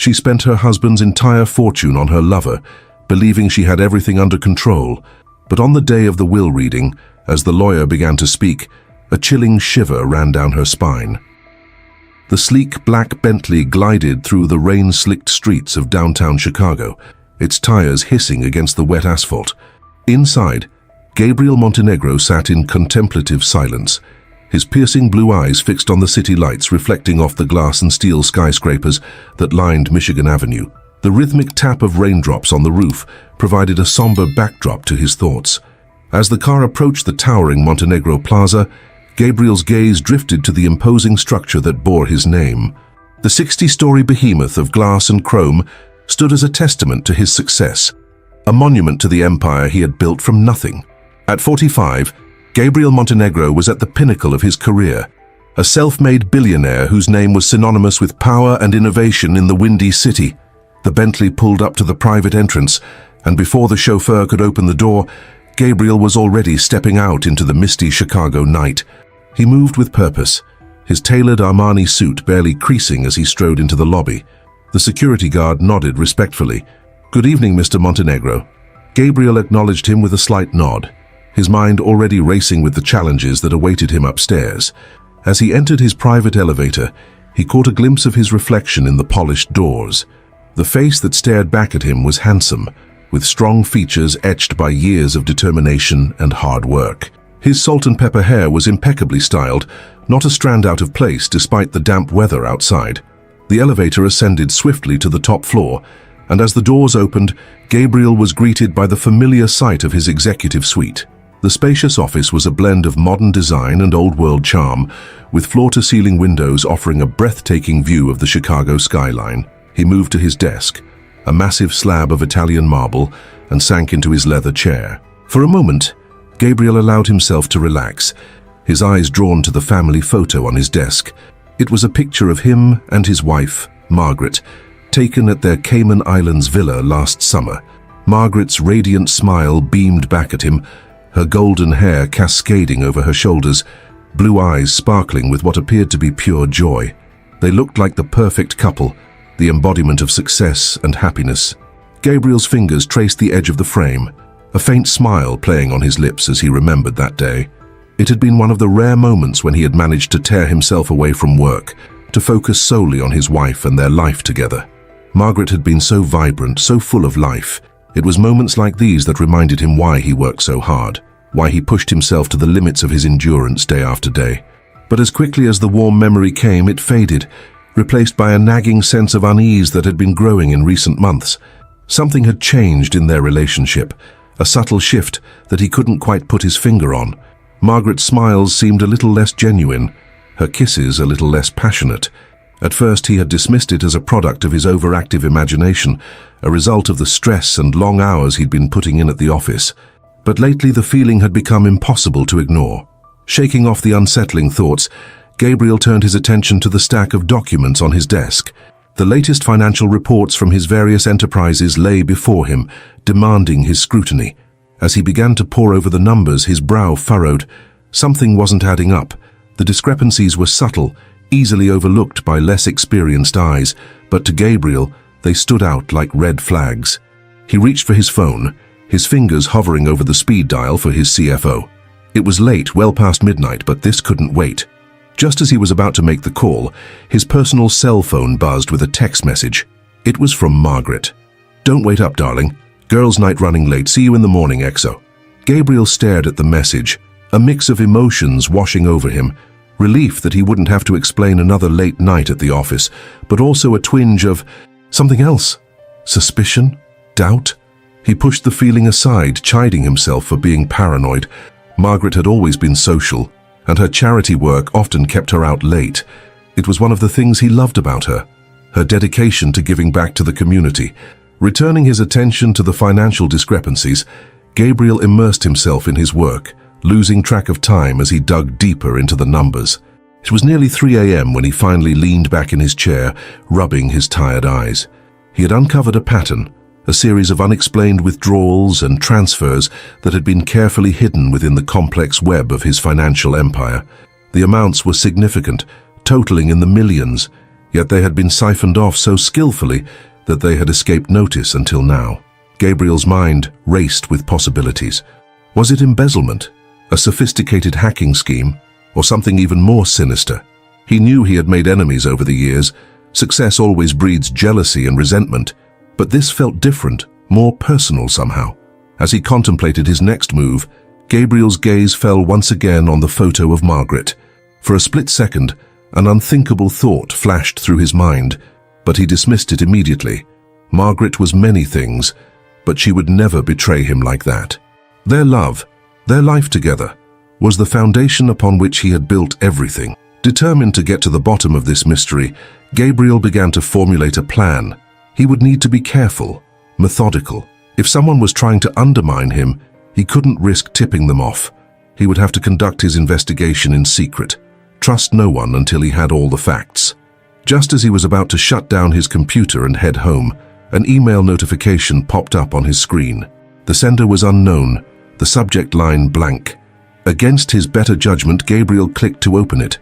She spent her husband's entire fortune on her lover, believing she had everything under control. But on the day of the will reading, as the lawyer began to speak, a chilling shiver ran down her spine. The sleek black Bentley glided through the rain-slicked streets of downtown Chicago, its tires hissing against the wet asphalt. Inside, Gabriel Montenegro sat in contemplative silence, his piercing blue eyes fixed on the city lights reflecting off the glass and steel skyscrapers that lined Michigan Avenue. The rhythmic tap of raindrops on the roof provided a somber backdrop to his thoughts. As the car approached the towering Montenegro Plaza, Gabriel's gaze drifted to the imposing structure that bore his name. The 60-story behemoth of glass and chrome stood as a testament to his success, a monument to the empire he had built from nothing. At 45, Gabriel Montenegro was at the pinnacle of his career, a self-made billionaire whose name was synonymous with power and innovation in the Windy City. The Bentley pulled up to the private entrance, and before the chauffeur could open the door, Gabriel was already stepping out into the misty Chicago night. He moved with purpose, his tailored Armani suit barely creasing as he strode into the lobby. The security guard nodded respectfully. "Good evening, Mr. Montenegro." Gabriel acknowledged him with a slight nod, his mind already racing with the challenges that awaited him upstairs. As he entered his private elevator, he caught a glimpse of his reflection in the polished doors. The face that stared back at him was handsome, with strong features etched by years of determination and hard work. His salt and pepper hair was impeccably styled, not a strand out of place despite the damp weather outside. The elevator ascended swiftly to the top floor, and as the doors opened, Gabriel was greeted by the familiar sight of his executive suite. The spacious office was a blend of modern design and old-world charm, with floor-to-ceiling windows offering a breathtaking view of the Chicago skyline. He moved to his desk, a massive slab of Italian marble, and sank into his leather chair. For a moment, Gabriel allowed himself to relax, his eyes drawn to the family photo on his desk. It was a picture of him and his wife, Margaret, taken at their Cayman Islands villa last summer. Margaret's radiant smile beamed back at him, her golden hair cascading over her shoulders, blue eyes sparkling with what appeared to be pure joy. They looked like the perfect couple, the embodiment of success and happiness. Gabriel's fingers traced the edge of the frame, a faint smile playing on his lips as he remembered that day. It had been one of the rare moments when he had managed to tear himself away from work, to focus solely on his wife and their life together. Margaret had been so vibrant, so full of life. It was moments like these that reminded him why he worked so hard, why he pushed himself to the limits of his endurance day after day. But as quickly as the warm memory came, it faded, replaced by a nagging sense of unease that had been growing in recent months. Something had changed in their relationship, a subtle shift that he couldn't quite put his finger on. Margaret's smiles seemed a little less genuine, her kisses a little less passionate. At first he had dismissed it as a product of his overactive imagination, a result of the stress and long hours he'd been putting in at the office. But lately the feeling had become impossible to ignore. Shaking off the unsettling thoughts, Gabriel turned his attention to the stack of documents on his desk. The latest financial reports from his various enterprises lay before him, demanding his scrutiny. As he began to pore over the numbers, his brow furrowed. Something wasn't adding up. The discrepancies were subtle, easily overlooked by less experienced eyes, but to Gabriel, they stood out like red flags. He reached for his phone, his fingers hovering over the speed dial for his CFO. It was late, well past midnight, but this couldn't wait. Just as he was about to make the call, his personal cell phone buzzed with a text message. It was from Margaret. "Don't wait up, darling. Girls' night running late. See you in the morning, XO." Gabriel stared at the message, a mix of emotions washing over him. Relief that he wouldn't have to explain another late night at the office, but also a twinge of something else. Suspicion? Doubt? He pushed the feeling aside, chiding himself for being paranoid. Margaret had always been social, and her charity work often kept her out late. It was one of the things he loved about her, her dedication to giving back to the community. Returning his attention to the financial discrepancies, Gabriel immersed himself in his work, losing track of time as he dug deeper into the numbers. It was nearly 3 a.m. when he finally leaned back in his chair, rubbing his tired eyes. He had uncovered a pattern, a series of unexplained withdrawals and transfers that had been carefully hidden within the complex web of his financial empire. The amounts were significant, totaling in the millions, yet they had been siphoned off so skillfully that they had escaped notice until now. Gabriel's mind raced with possibilities. Was it embezzlement, a sophisticated hacking scheme, or something even more sinister? He knew he had made enemies over the years. Success always breeds jealousy and resentment, but this felt different, more personal somehow. As he contemplated his next move, Gabriel's gaze fell once again on the photo of Margaret. For a split second, an unthinkable thought flashed through his mind, but he dismissed it immediately. Margaret was many things, but she would never betray him like that. Their love, their life together, was the foundation upon which he had built everything. Determined to get to the bottom of this mystery, Gabriel began to formulate a plan. He would need to be careful, methodical. If someone was trying to undermine him, he couldn't risk tipping them off. He would have to conduct his investigation in secret. Trust no one until he had all the facts. Just as he was about to shut down his computer and head home, an email notification popped up on his screen. The sender was unknown, the subject line blank. Against his better judgment, Gabriel clicked to open it.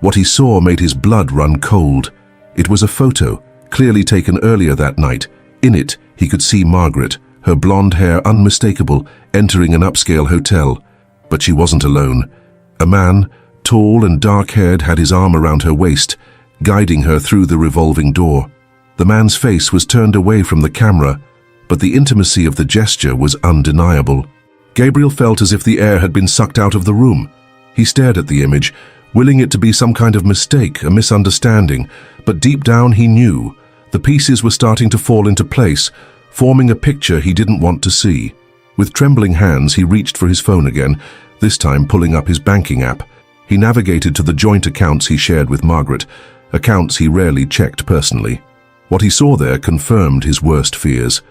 What he saw made his blood run cold. It was a photo, clearly taken earlier that night. In it, he could see Margaret, her blonde hair unmistakable, entering an upscale hotel. But she wasn't alone. A man, tall and dark-haired, had his arm around her waist, guiding her through the revolving door. The man's face was turned away from the camera, but the intimacy of the gesture was undeniable. Gabriel felt as if the air had been sucked out of the room. He stared at the image, willing it to be some kind of mistake, a misunderstanding, but deep down he knew. The pieces were starting to fall into place, forming a picture he didn't want to see. With trembling hands, he reached for his phone again, this time pulling up his banking app. He navigated to the joint accounts he shared with Margaret, accounts he rarely checked personally. What he saw there confirmed his worst fears.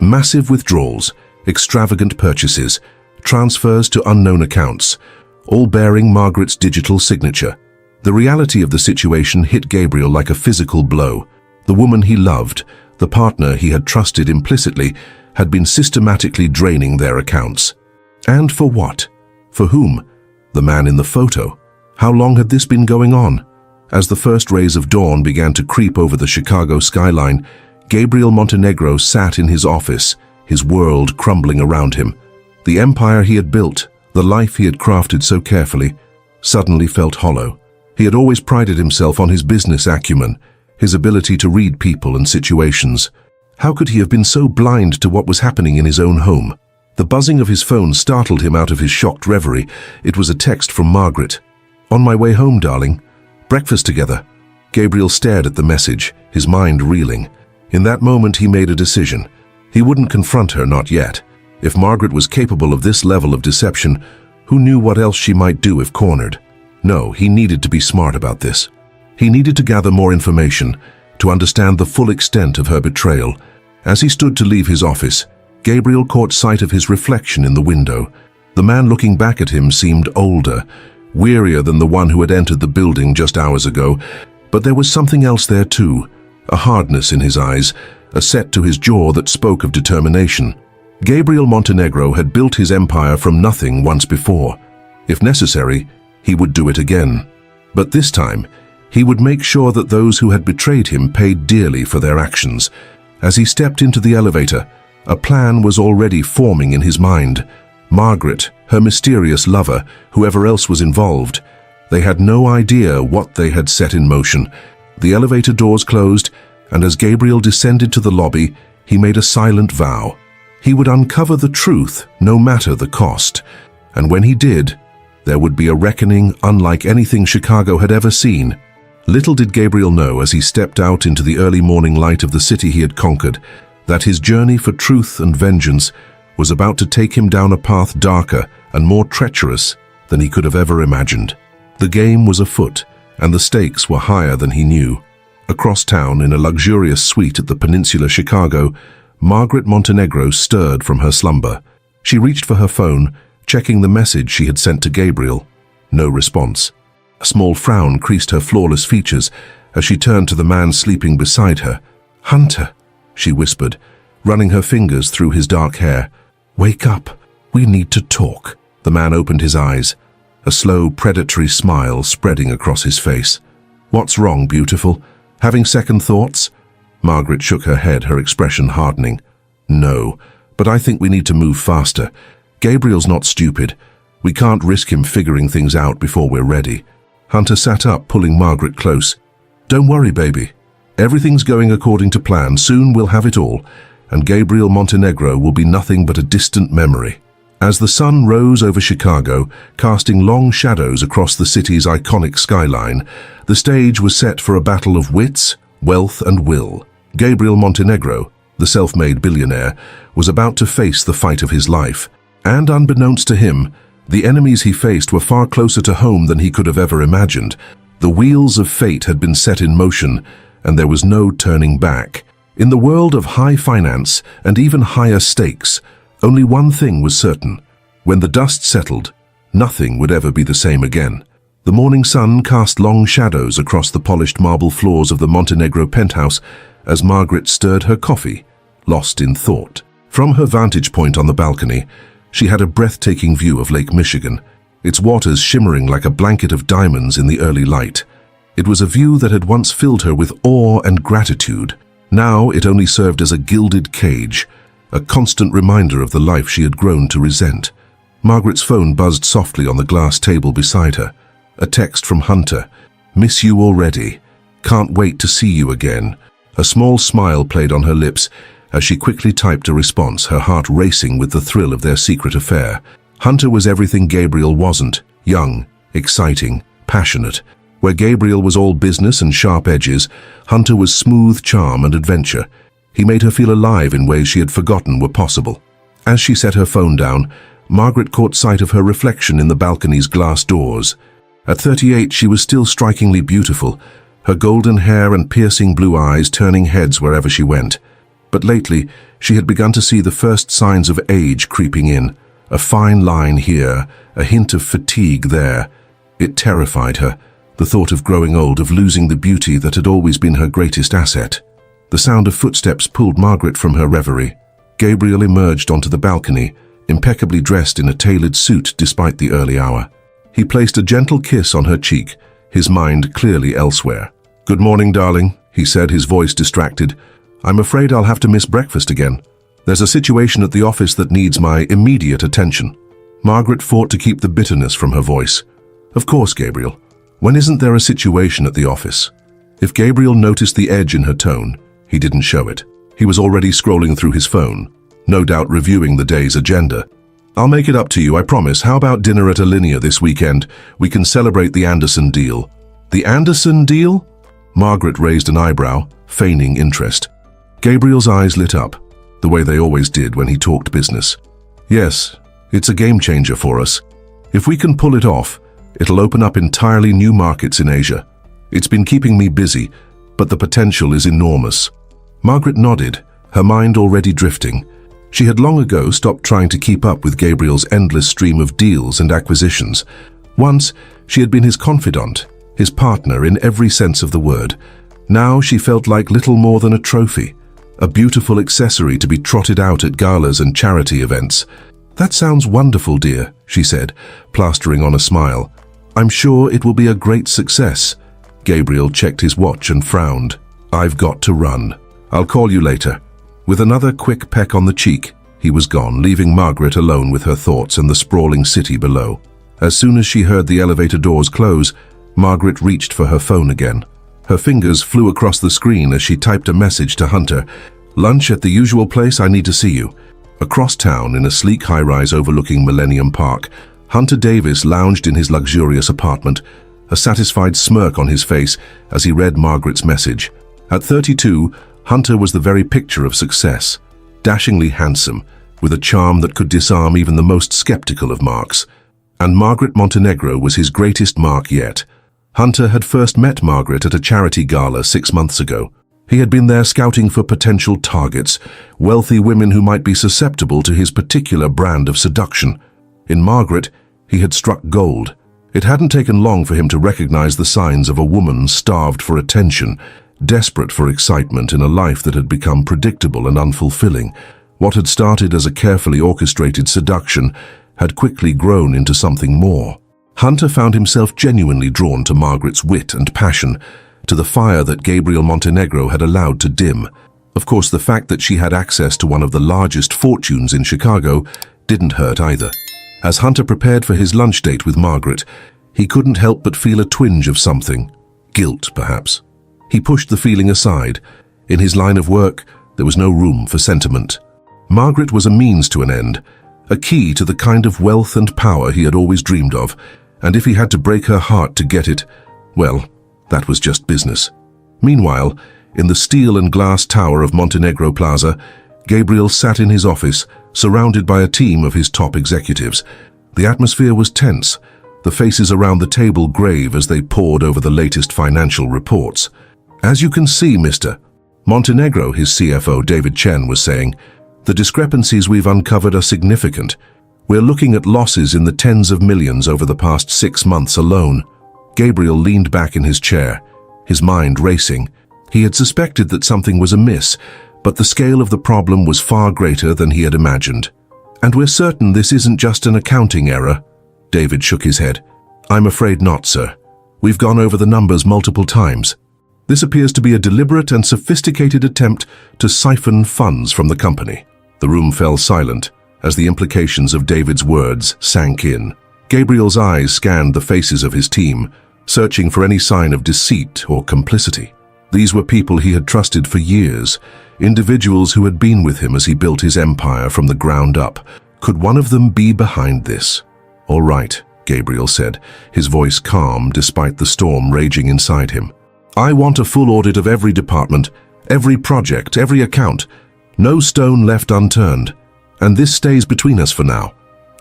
Massive withdrawals, extravagant purchases, transfers to unknown accounts, all bearing Margaret's digital signature. The reality of the situation hit Gabriel like a physical blow. The woman he loved, the partner he had trusted implicitly, had been systematically draining their accounts. And for what? For whom? The man in the photo. How long had this been going on? As the first rays of dawn began to creep over the Chicago skyline, Gabriel Montenegro sat in his office, his world crumbling around him. The empire he had built, the life he had crafted so carefully, suddenly felt hollow. He had always prided himself on his business acumen, his ability to read people and situations. How could he have been so blind to what was happening in his own home? The buzzing of his phone startled him out of his shocked reverie. It was a text from Margaret. "On my way home, darling. Breakfast together." Gabriel stared at the message, his mind reeling. In that moment he made a decision. He wouldn't confront her, not yet. If Margaret was capable of this level of deception, who knew what else she might do if cornered? No, he needed to be smart about this. He needed to gather more information, to understand the full extent of her betrayal. As he stood to leave his office, Gabriel caught sight of his reflection in the window. The man looking back at him seemed older, wearier than the one who had entered the building just hours ago, but there was something else there too, a hardness in his eyes, a set to his jaw that spoke of determination. Gabriel Montenegro had built his empire from nothing once before. If necessary, he would do it again. But this time, he would make sure that those who had betrayed him paid dearly for their actions. As he stepped into the elevator, a plan was already forming in his mind. Margaret, her mysterious lover, whoever else was involved, they had no idea what they had set in motion. The elevator doors closed, and as Gabriel descended to the lobby, he made a silent vow. He would uncover the truth, no matter the cost. And when he did, there would be a reckoning unlike anything Chicago had ever seen. Little did Gabriel know as he stepped out into the early morning light of the city he had conquered, that his journey for truth and vengeance was about to take him down a path darker and more treacherous than he could have ever imagined. The game was afoot, and the stakes were higher than he knew. Across town, in a luxurious suite at the Peninsula Chicago, Margaret Montenegro stirred from her slumber. She reached for her phone, checking the message she had sent to Gabriel. No response. A small frown creased her flawless features as she turned to the man sleeping beside her. "Hunter," she whispered, running her fingers through his dark hair. "Wake up. We need to talk." The man opened his eyes, a slow, predatory smile spreading across his face. "What's wrong, beautiful? Having second thoughts? Margaret shook her head, her expression hardening. No, but I think we need to move faster. Gabriel's not stupid. We can't risk him figuring things out before we're ready. Hunter sat up, pulling Margaret close. Don't worry, baby. Everything's going according to plan. Soon we'll have it all, and Gabriel Montenegro will be nothing but a distant memory. As the sun rose over Chicago, casting long shadows across the city's iconic skyline, the stage was set for a battle of wits, wealth, and will. Gabriel Montenegro, the self-made billionaire, was about to face the fight of his life. And unbeknownst to him, the enemies he faced were far closer to home than he could have ever imagined. The wheels of fate had been set in motion, and there was no turning back. In the world of high finance and even higher stakes, only one thing was certain. When the dust settled, nothing would ever be the same again. The morning sun cast long shadows across the polished marble floors of the Montenegro penthouse as Margaret stirred her coffee, lost in thought. From her vantage point on the balcony, she had a breathtaking view of Lake Michigan, its waters shimmering like a blanket of diamonds in the early light. It was a view that had once filled her with awe and gratitude. Now it only served as a gilded cage, a constant reminder of the life she had grown to resent. Margaret's phone buzzed softly on the glass table beside her. A text from Hunter. Miss you already. Can't wait to see you again. A small smile played on her lips as she quickly typed a response, her heart racing with the thrill of their secret affair. Hunter was everything Gabriel wasn't. Young, exciting, passionate. Where Gabriel was all business and sharp edges, Hunter was smooth charm and adventure. He made her feel alive in ways she had forgotten were possible. As she set her phone down, Margaret caught sight of her reflection in the balcony's glass doors. At 38, she was still strikingly beautiful, her golden hair and piercing blue eyes turning heads wherever she went. But lately, she had begun to see the first signs of age creeping in. A fine line here, a hint of fatigue there. It terrified her, the thought of growing old, of losing the beauty that had always been her greatest asset. The sound of footsteps pulled Margaret from her reverie. Gabriel emerged onto the balcony, impeccably dressed in a tailored suit despite the early hour. He placed a gentle kiss on her cheek, his mind clearly elsewhere. "Good morning, darling," he said, his voice distracted. "I'm afraid I'll have to miss breakfast again. There's a situation at the office that needs my immediate attention." Margaret fought to keep the bitterness from her voice. "Of course, Gabriel. When isn't there a situation at the office?" If Gabriel noticed the edge in her tone, he didn't show it. He was already scrolling through his phone, no doubt reviewing the day's agenda. "I'll make it up to you, I promise. How about dinner at Alinea this weekend? We can celebrate the Anderson deal." "The Anderson deal?" Margaret raised an eyebrow, feigning interest. Gabriel's eyes lit up, the way they always did when he talked business. "Yes, it's a game changer for us. If we can pull it off, it'll open up entirely new markets in Asia. It's been keeping me busy, but the potential is enormous." Margaret nodded, her mind already drifting. She had long ago stopped trying to keep up with Gabriel's endless stream of deals and acquisitions. Once, she had been his confidant, his partner in every sense of the word. Now she felt like little more than a trophy, a beautiful accessory to be trotted out at galas and charity events. "That sounds wonderful, dear," she said, plastering on a smile. "I'm sure it will be a great success." Gabriel checked his watch and frowned. "I've got to run. I'll call you later." With another quick peck on the cheek, he was gone, leaving Margaret alone with her thoughts and the sprawling city below. As soon as she heard the elevator doors close, Margaret reached for her phone again. Her fingers flew across the screen as she typed a message to Hunter. "Lunch at the usual place, I need to see you." Across town, in a sleek high-rise overlooking Millennium Park, Hunter Davis lounged in his luxurious apartment, a satisfied smirk on his face as he read Margaret's message. At 32, Hunter was the very picture of success. Dashingly handsome, with a charm that could disarm even the most skeptical of marks. And Margaret Montenegro was his greatest mark yet. Hunter had first met Margaret at a charity gala 6 months ago. He had been there scouting for potential targets, wealthy women who might be susceptible to his particular brand of seduction. In Margaret, he had struck gold. It hadn't taken long for him to recognize the signs of a woman starved for attention, desperate for excitement in a life that had become predictable and unfulfilling. What had started as a carefully orchestrated seduction had quickly grown into something more. Hunter found himself genuinely drawn to Margaret's wit and passion, to the fire that Gabriel Montenegro had allowed to dim. Of course, the fact that she had access to one of the largest fortunes in Chicago didn't hurt either. As Hunter prepared for his lunch date with Margaret, he couldn't help but feel a twinge of something. Guilt, perhaps. He pushed the feeling aside. In his line of work, there was no room for sentiment. Margaret was a means to an end, a key to the kind of wealth and power he had always dreamed of, and if he had to break her heart to get it, well, that was just business. Meanwhile, in the steel and glass tower of Montenegro Plaza, Gabriel sat in his office, surrounded by a team of his top executives. The atmosphere was tense, the faces around the table grave as they pored over the latest financial reports. "As you can see, Mr. Montenegro," his CFO David Chen was saying, "the discrepancies we've uncovered are significant. We're looking at losses in the tens of millions over the past 6 months alone." Gabriel leaned back in his chair, his mind racing. He had suspected that something was amiss, but the scale of the problem was far greater than he had imagined. "And we're certain this isn't just an accounting error?" David shook his head. "I'm afraid not, sir. We've gone over the numbers multiple times. This appears to be a deliberate and sophisticated attempt to siphon funds from the company." The room fell silent as the implications of David's words sank in. Gabriel's eyes scanned the faces of his team, searching for any sign of deceit or complicity. These were people he had trusted for years, individuals who had been with him as he built his empire from the ground up. Could one of them be behind this? "All right," Gabriel said, his voice calm despite the storm raging inside him. "I want a full audit of every department, every project, every account. No stone left unturned. And this stays between us for now.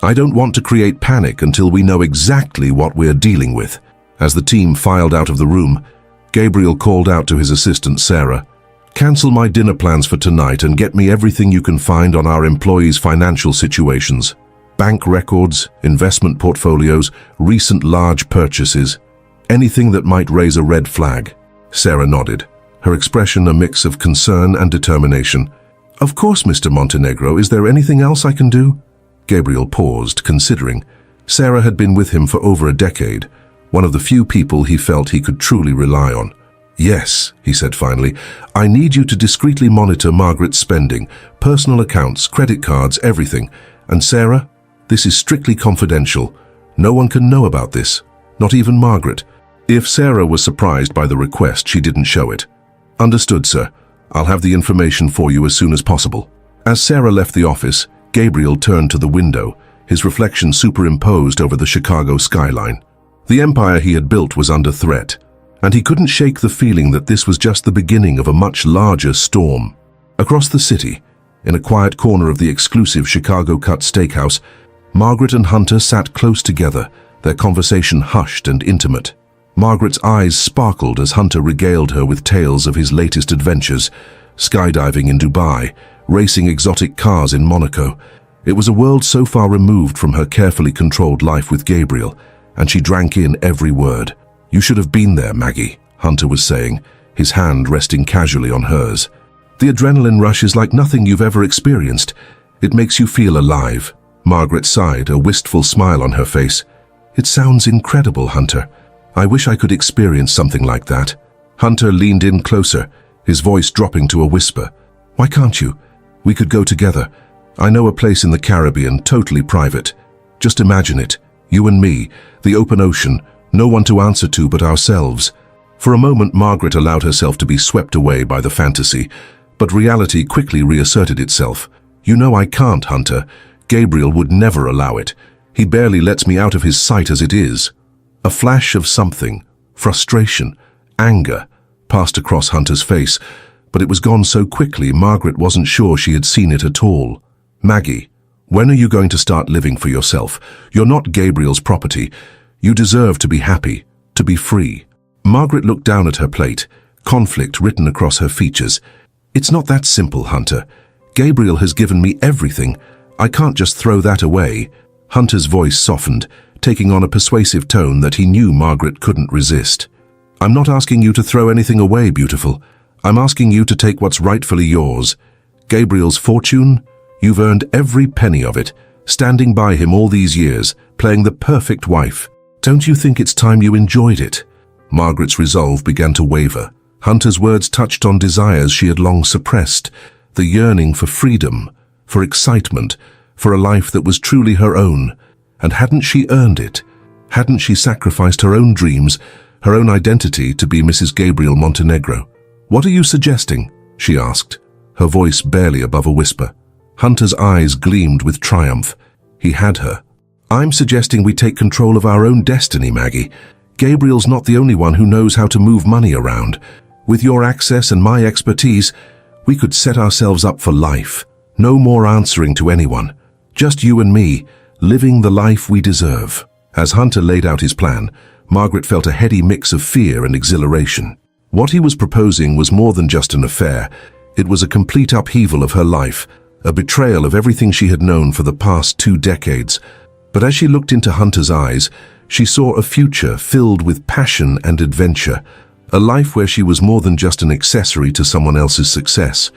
I don't want to create panic until we know exactly what we're dealing with." As the team filed out of the room, Gabriel called out to his assistant Sarah, "Cancel my dinner plans for tonight and get me everything you can find on our employees' financial situations. Bank records, investment portfolios, recent large purchases. Anything that might raise a red flag." Sarah nodded, her expression a mix of concern and determination. "Of course, Mr. Montenegro. Is there anything else I can do?" Gabriel paused, considering. Sarah had been with him for over a decade, one of the few people he felt he could truly rely on. "Yes," he said finally, "I need you to discreetly monitor Margaret's spending, personal accounts, credit cards, everything. And Sarah, this is strictly confidential. No one can know about this, not even Margaret." If Sarah was surprised by the request, she didn't show it. "Understood, sir. I'll have the information for you as soon as possible." As Sarah left the office, Gabriel turned to the window, his reflection superimposed over the Chicago skyline. The empire he had built was under threat, and he couldn't shake the feeling that this was just the beginning of a much larger storm. Across the city, in a quiet corner of the exclusive Chicago Cut Steakhouse, Margaret and Hunter sat close together, their conversation hushed and intimate. Margaret's eyes sparkled as Hunter regaled her with tales of his latest adventures, skydiving in Dubai, racing exotic cars in Monaco. It was a world so far removed from her carefully controlled life with Gabriel, and she drank in every word. "You should have been there, Maggie," Hunter was saying, his hand resting casually on hers. "The adrenaline rush is like nothing you've ever experienced. It makes you feel alive." Margaret sighed, a wistful smile on her face. "It sounds incredible, Hunter. I wish I could experience something like that." Hunter leaned in closer, his voice dropping to a whisper. "Why can't you? We could go together. I know a place in the Caribbean, totally private. Just imagine it, you and me, the open ocean, no one to answer to but ourselves." For a moment, Margaret allowed herself to be swept away by the fantasy, but reality quickly reasserted itself. "You know I can't, Hunter. Gabriel would never allow it. He barely lets me out of his sight as it is." A flash of something, frustration, anger, passed across Hunter's face, but it was gone so quickly Margaret wasn't sure she had seen it at all. "Maggie, when are you going to start living for yourself? You're not Gabriel's property. You deserve to be happy, to be free." Margaret looked down at her plate, conflict written across her features. "It's not that simple, Hunter. Gabriel has given me everything. I can't just throw that away." Hunter's voice softened, taking on a persuasive tone that he knew Margaret couldn't resist. "I'm not asking you to throw anything away, beautiful. I'm asking you to take what's rightfully yours. Gabriel's fortune? You've earned every penny of it, standing by him all these years, playing the perfect wife. Don't you think it's time you enjoyed it?" Margaret's resolve began to waver. Hunter's words touched on desires she had long suppressed, the yearning for freedom, for excitement, for a life that was truly her own. And hadn't she earned it? Hadn't she sacrificed her own dreams, her own identity to be Mrs. Gabriel Montenegro? "What are you suggesting?" she asked, her voice barely above a whisper. Hunter's eyes gleamed with triumph. He had her. "I'm suggesting we take control of our own destiny, Maggie. Gabriel's not the only one who knows how to move money around. With your access and my expertise, we could set ourselves up for life. No more answering to anyone. Just you and me, living the life we deserve." As Hunter laid out his plan, Margaret felt a heady mix of fear and exhilaration. What he was proposing was more than just an affair. It was a complete upheaval of her life, a betrayal of everything she had known for the past 2 decades. But as she looked into Hunter's eyes, she saw a future filled with passion and adventure, a life where she was more than just an accessory to someone else's success.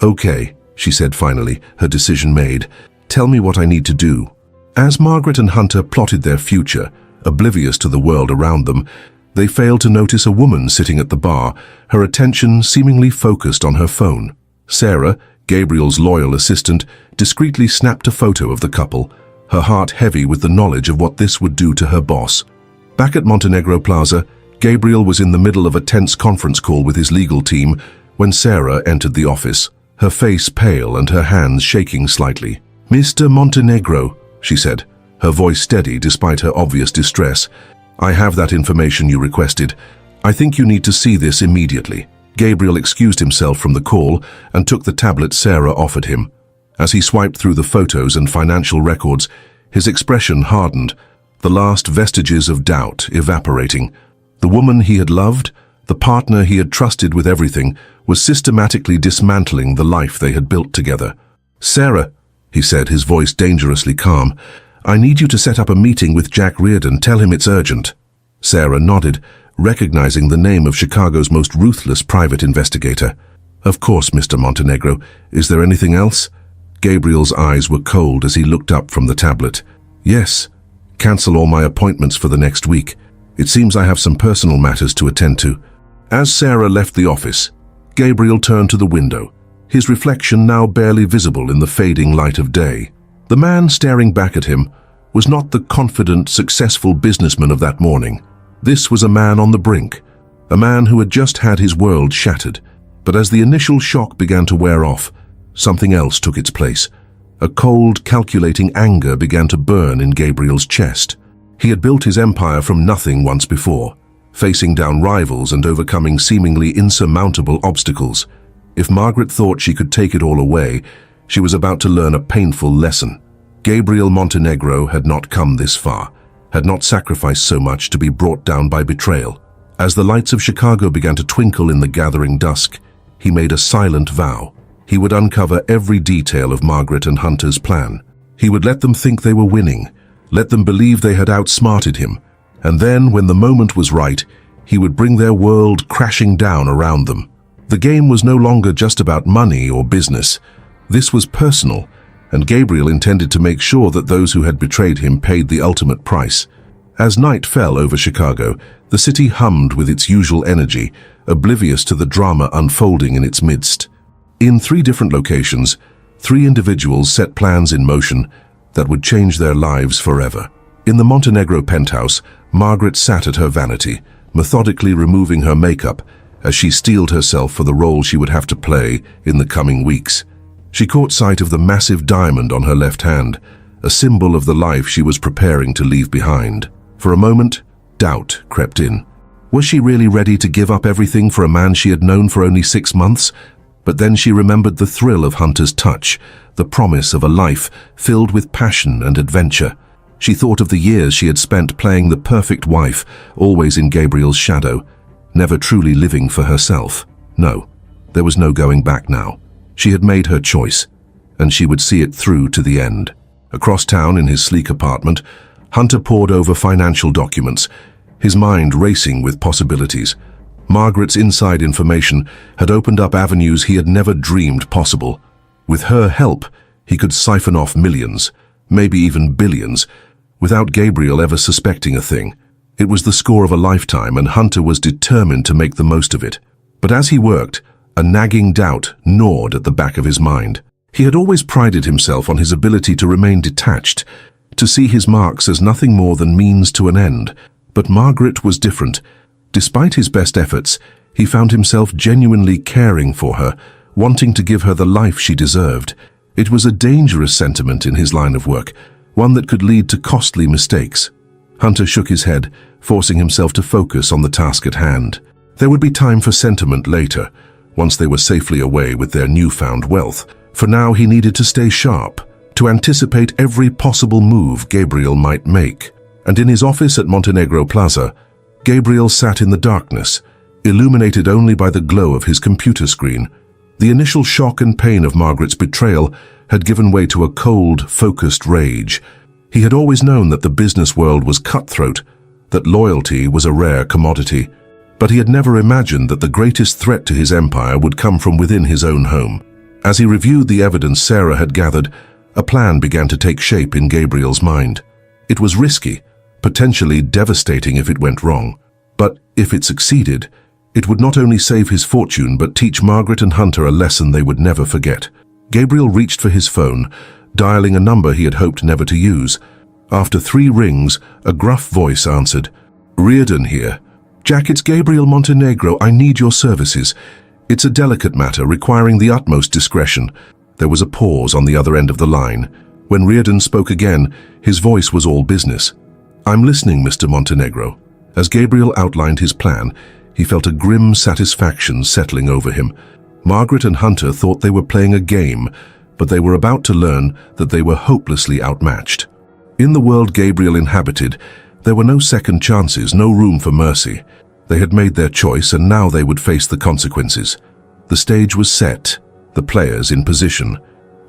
"Okay," she said finally, her decision made. "Tell me what I need to do." As Margaret and Hunter plotted their future, oblivious to the world around them, they failed to notice a woman sitting at the bar, her attention seemingly focused on her phone. Sarah, Gabriel's loyal assistant, discreetly snapped a photo of the couple, her heart heavy with the knowledge of what this would do to her boss. Back at Montenegro Plaza, Gabriel was in the middle of a tense conference call with his legal team when Sarah entered the office, her face pale and her hands shaking slightly. "Mr. Montenegro," she said, her voice steady despite her obvious distress, "I have that information you requested. I think you need to see this immediately." Gabriel excused himself from the call and took the tablet Sarah offered him. As he swiped through the photos and financial records, his expression hardened, the last vestiges of doubt evaporating. The woman he had loved, the partner he had trusted with everything, was systematically dismantling the life they had built together. "Sarah," he said, his voice dangerously calm, "I need you to set up a meeting with Jack Reardon. Tell him it's urgent." Sarah nodded, recognizing the name of Chicago's most ruthless private investigator. "Of course, Mr. Montenegro. Is there anything else?" Gabriel's eyes were cold as he looked up from the tablet. "Yes. Cancel all my appointments for the next week. It seems I have some personal matters to attend to." As Sarah left the office, Gabriel turned to the window, his reflection now barely visible in the fading light of day. The man staring back at him was not the confident, successful businessman of that morning. This was a man on the brink, a man who had just had his world shattered. But as the initial shock began to wear off, something else took its place. A cold, calculating anger began to burn in Gabriel's chest. He had built his empire from nothing once before, facing down rivals and overcoming seemingly insurmountable obstacles. If Margaret thought she could take it all away, she was about to learn a painful lesson. Gabriel Montenegro had not come this far, had not sacrificed so much to be brought down by betrayal. As the lights of Chicago began to twinkle in the gathering dusk, he made a silent vow. He would uncover every detail of Margaret and Hunter's plan. He would let them think they were winning, let them believe they had outsmarted him, and then, when the moment was right, he would bring their world crashing down around them. The game was no longer just about money or business. This was personal, and Gabriel intended to make sure that those who had betrayed him paid the ultimate price. As night fell over Chicago, the city hummed with its usual energy, oblivious to the drama unfolding in its midst. In 3 different locations, 3 individuals set plans in motion that would change their lives forever. In the Montenegro penthouse, Margaret sat at her vanity, methodically removing her makeup as she steeled herself for the role she would have to play in the coming weeks. She caught sight of the massive diamond on her left hand, a symbol of the life she was preparing to leave behind. For a moment, doubt crept in. Was she really ready to give up everything for a man she had known for only 6 months? But then she remembered the thrill of Hunter's touch, the promise of a life filled with passion and adventure. She thought of the years she had spent playing the perfect wife, always in Gabriel's shadow, never truly living for herself. No, there was no going back now. She had made her choice, and she would see it through to the end. Across town in his sleek apartment, Hunter pored over financial documents, his mind racing with possibilities. Margaret's inside information had opened up avenues he had never dreamed possible. With her help, he could siphon off millions, maybe even billions, without Gabriel ever suspecting a thing. It was the score of a lifetime, and Hunter was determined to make the most of it. But as he worked, a nagging doubt gnawed at the back of his mind. He had always prided himself on his ability to remain detached, to see his marks as nothing more than means to an end. But Margaret was different. Despite his best efforts, he found himself genuinely caring for her, wanting to give her the life she deserved. It was a dangerous sentiment in his line of work, one that could lead to costly mistakes. Hunter shook his head, forcing himself to focus on the task at hand. There would be time for sentiment later, once they were safely away with their newfound wealth. For now, he needed to stay sharp, to anticipate every possible move Gabriel might make. And in his office at Montenegro Plaza, Gabriel sat in the darkness, illuminated only by the glow of his computer screen. The initial shock and pain of Margaret's betrayal had given way to a cold, focused rage. He had always known that the business world was cutthroat, that loyalty was a rare commodity, but he had never imagined that the greatest threat to his empire would come from within his own home. As he reviewed the evidence Sarah had gathered, a plan began to take shape in Gabriel's mind. It was risky, potentially devastating if it went wrong. But if it succeeded, it would not only save his fortune but teach Margaret and Hunter a lesson they would never forget. Gabriel reached for his phone, dialing a number he had hoped never to use. After 3 rings, a gruff voice answered. "Reardon here. Jack, it's Gabriel Montenegro. I need your services. It's a delicate matter requiring the utmost discretion." There was a pause on the other end of the line. When Reardon spoke again, his voice was all business. "I'm listening, Mr. Montenegro." As Gabriel outlined his plan, he felt a grim satisfaction settling over him. Margaret and Hunter thought they were playing a game, but they were about to learn that they were hopelessly outmatched. In the world Gabriel inhabited, there were no second chances, no room for mercy. They had made their choice, and now they would face the consequences. The stage was set, the players in position.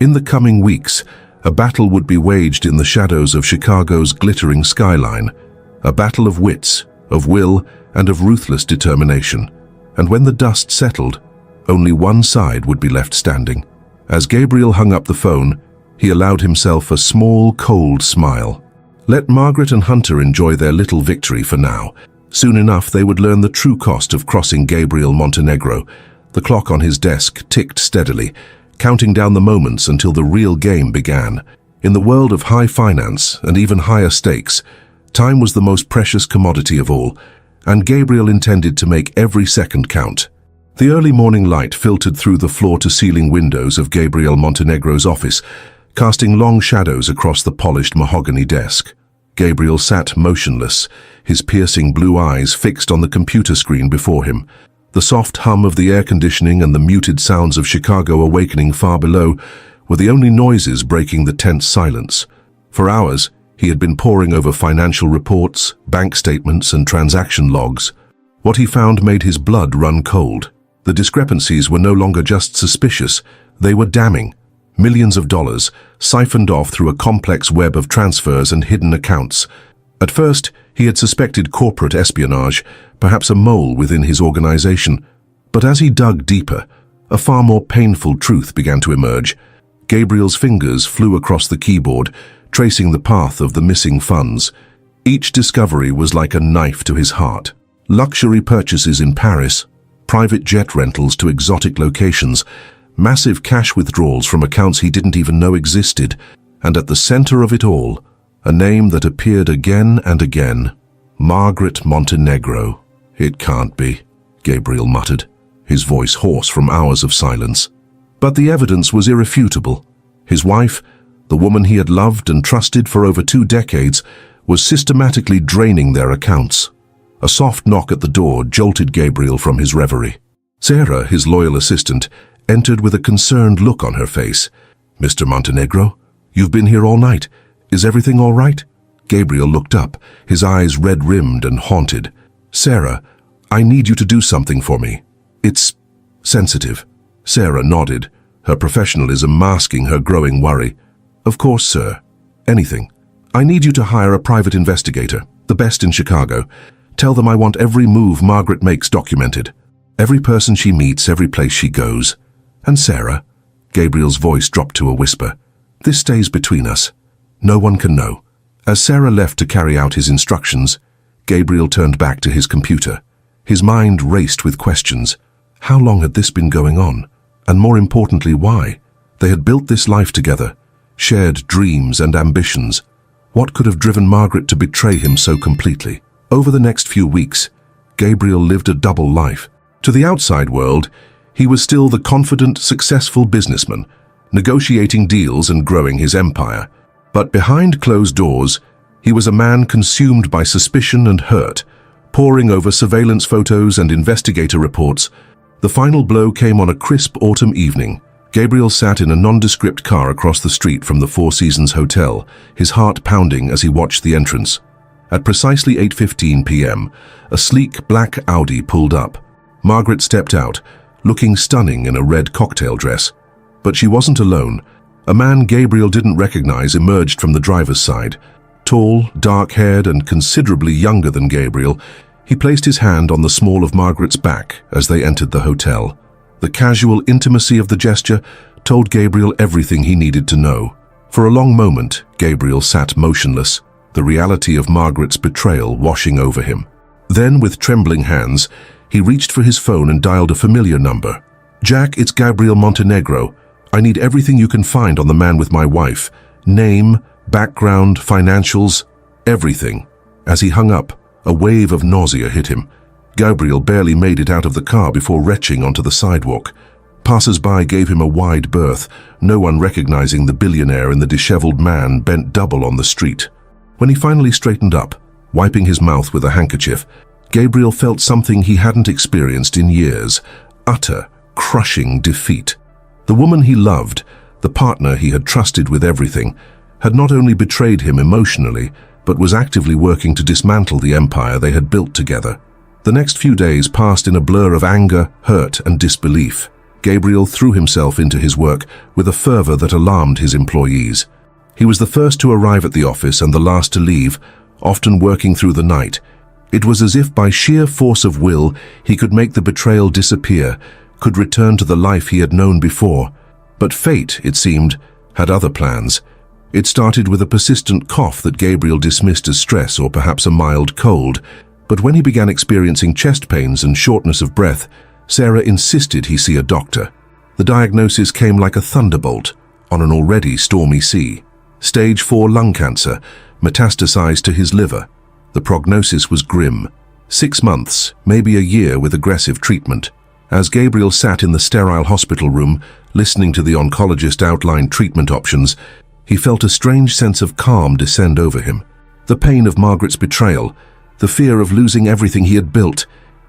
In the coming weeks, a battle would be waged in the shadows of Chicago's glittering skyline, a battle of wits, of will, and of ruthless determination. And when the dust settled, only one side would be left standing. As Gabriel hung up the phone, he allowed himself a small, cold smile. Let Margaret and Hunter enjoy their little victory for now. Soon enough, they would learn the true cost of crossing Gabriel Montenegro. The clock on his desk ticked steadily, counting down the moments until the real game began. In the world of high finance and even higher stakes, time was the most precious commodity of all, and Gabriel intended to make every second count. The early morning light filtered through the floor-to-ceiling windows of Gabriel Montenegro's office, casting long shadows across the polished mahogany desk. Gabriel sat motionless, his piercing blue eyes fixed on the computer screen before him. The soft hum of the air conditioning and the muted sounds of Chicago awakening far below were the only noises breaking the tense silence. For hours, he had been poring over financial reports, bank statements, and transaction logs. What he found made his blood run cold. The discrepancies were no longer just suspicious, they were damning. Millions of dollars, siphoned off through a complex web of transfers and hidden accounts. At first, he had suspected corporate espionage, perhaps a mole within his organization. But as he dug deeper, a far more painful truth began to emerge. Gabriel's fingers flew across the keyboard, tracing the path of the missing funds. Each discovery was like a knife to his heart. Luxury purchases in Paris, private jet rentals to exotic locations, massive cash withdrawals from accounts he didn't even know existed, and at the center of it all, a name that appeared again and again. Margaret Montenegro. "It can't be," Gabriel muttered, his voice hoarse from hours of silence. But the evidence was irrefutable. His wife, the woman he had loved and trusted for over 2 decades, was systematically draining their accounts. A soft knock at the door jolted Gabriel from his reverie. Sarah, his loyal assistant, entered with a concerned look on her face. "Mr. Montenegro, you've been here all night. Is everything all right?" Gabriel looked up, his eyes red-rimmed and haunted. "Sarah, I need you to do something for me. It's sensitive." Sarah nodded, her professionalism masking her growing worry. "Of course, sir. Anything. I need you to hire a private investigator, the best in Chicago. Tell them I want every move Margaret makes documented. Every person she meets, every place she goes. And Sarah," Gabriel's voice dropped to a whisper, "this stays between us. No one can know." As Sarah left to carry out his instructions, Gabriel turned back to his computer. His mind raced with questions. How long had this been going on? And more importantly, why? They had built this life together, shared dreams and ambitions. What could have driven Margaret to betray him so completely? Over the next few weeks, Gabriel lived a double life. To the outside world, he was still the confident, successful businessman, negotiating deals and growing his empire. But behind closed doors, he was a man consumed by suspicion and hurt, poring over surveillance photos and investigator reports. The final blow came on a crisp autumn evening. Gabriel sat in a nondescript car across the street from the Four Seasons Hotel, his heart pounding as he watched the entrance. At precisely 8:15 p.m., a sleek black Audi pulled up. Margaret stepped out, looking stunning in a red cocktail dress. But she wasn't alone. A man Gabriel didn't recognize emerged from the driver's side. Tall, dark-haired, and considerably younger than Gabriel, he placed his hand on the small of Margaret's back as they entered the hotel. The casual intimacy of the gesture told Gabriel everything he needed to know. For a long moment, Gabriel sat motionless, the reality of Margaret's betrayal washing over him. Then, with trembling hands, he reached for his phone and dialed a familiar number. "Jack, it's Gabriel Montenegro. I need everything you can find on the man with my wife. Name, background, financials, everything." As he hung up, a wave of nausea hit him. Gabriel barely made it out of the car before retching onto the sidewalk. Passers-by gave him a wide berth, no one recognizing the billionaire in the disheveled man bent double on the street. When he finally straightened up, wiping his mouth with a handkerchief, Gabriel felt something he hadn't experienced in years: utter, crushing defeat. The woman he loved, the partner he had trusted with everything, had not only betrayed him emotionally, but was actively working to dismantle the empire they had built together. The next few days passed in a blur of anger, hurt, and disbelief. Gabriel threw himself into his work with a fervor that alarmed his employees. He was the first to arrive at the office and the last to leave, often working through the night. It was as if by sheer force of will he could make the betrayal disappear, could return to the life he had known before. But fate, it seemed, had other plans. It started with a persistent cough that Gabriel dismissed as stress or perhaps a mild cold. But when he began experiencing chest pains and shortness of breath, Sarah insisted he see a doctor. The diagnosis came like a thunderbolt on an already stormy sea. Stage 4 lung cancer metastasized to his liver. The prognosis was grim. 6 months, maybe a year with aggressive treatment. As Gabriel sat in the sterile hospital room, listening to the oncologist outline treatment options, he felt a strange sense of calm descend over him. The pain of Margaret's betrayal, the fear of losing everything he had built,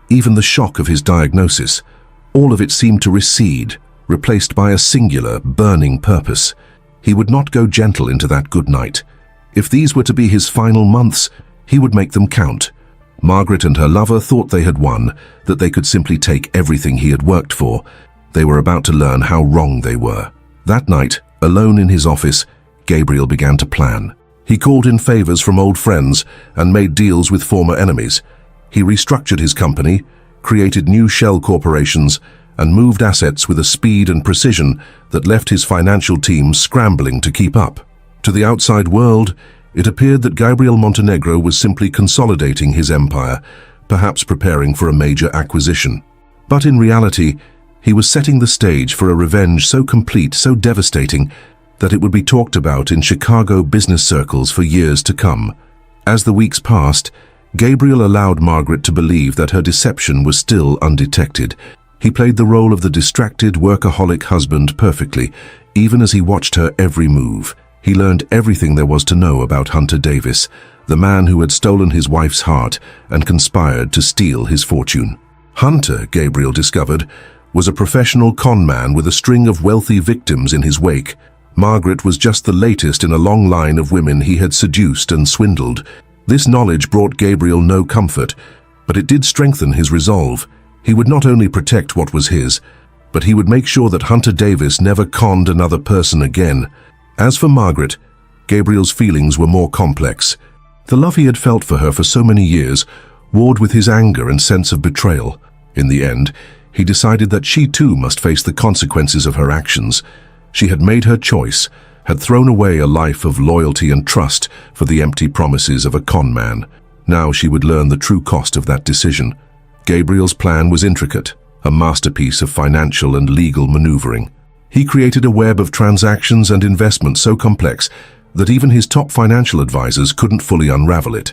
even the shock of his diagnosis, all of it seemed to recede, replaced by a singular, burning purpose. He would not go gentle into that good night. If these were to be his final months, he would make them count. Margaret and her lover thought they had won, that they could simply take everything he had worked for. They were about to learn how wrong they were. That night, alone in his office, Gabriel began to plan. He called in favors from old friends and made deals with former enemies. He restructured his company, created new shell corporations, and moved assets with a speed and precision that left his financial team scrambling to keep up. To the outside world, it appeared that Gabriel Montenegro was simply consolidating his empire, perhaps preparing for a major acquisition. But in reality, he was setting the stage for a revenge so complete, so devastating, that it would be talked about in Chicago business circles for years to come. As the weeks passed, Gabriel allowed Margaret to believe that her deception was still undetected. He played the role of the distracted, workaholic husband perfectly, even as he watched her every move. He learned everything there was to know about Hunter Davis, the man who had stolen his wife's heart and conspired to steal his fortune. Hunter, Gabriel discovered, was a professional con man with a string of wealthy victims in his wake. Margaret was just the latest in a long line of women he had seduced and swindled. This knowledge brought Gabriel no comfort, but it did strengthen his resolve. He would not only protect what was his, but he would make sure that Hunter Davis never conned another person again. As for Margaret, Gabriel's feelings were more complex. The love he had felt for her for so many years warred with his anger and sense of betrayal. In the end, he decided that she too must face the consequences of her actions. She had made her choice, had thrown away a life of loyalty and trust for the empty promises of a con man. Now she would learn the true cost of that decision. Gabriel's plan was intricate, a masterpiece of financial and legal maneuvering. He created a web of transactions and investments so complex that even his top financial advisors couldn't fully unravel it.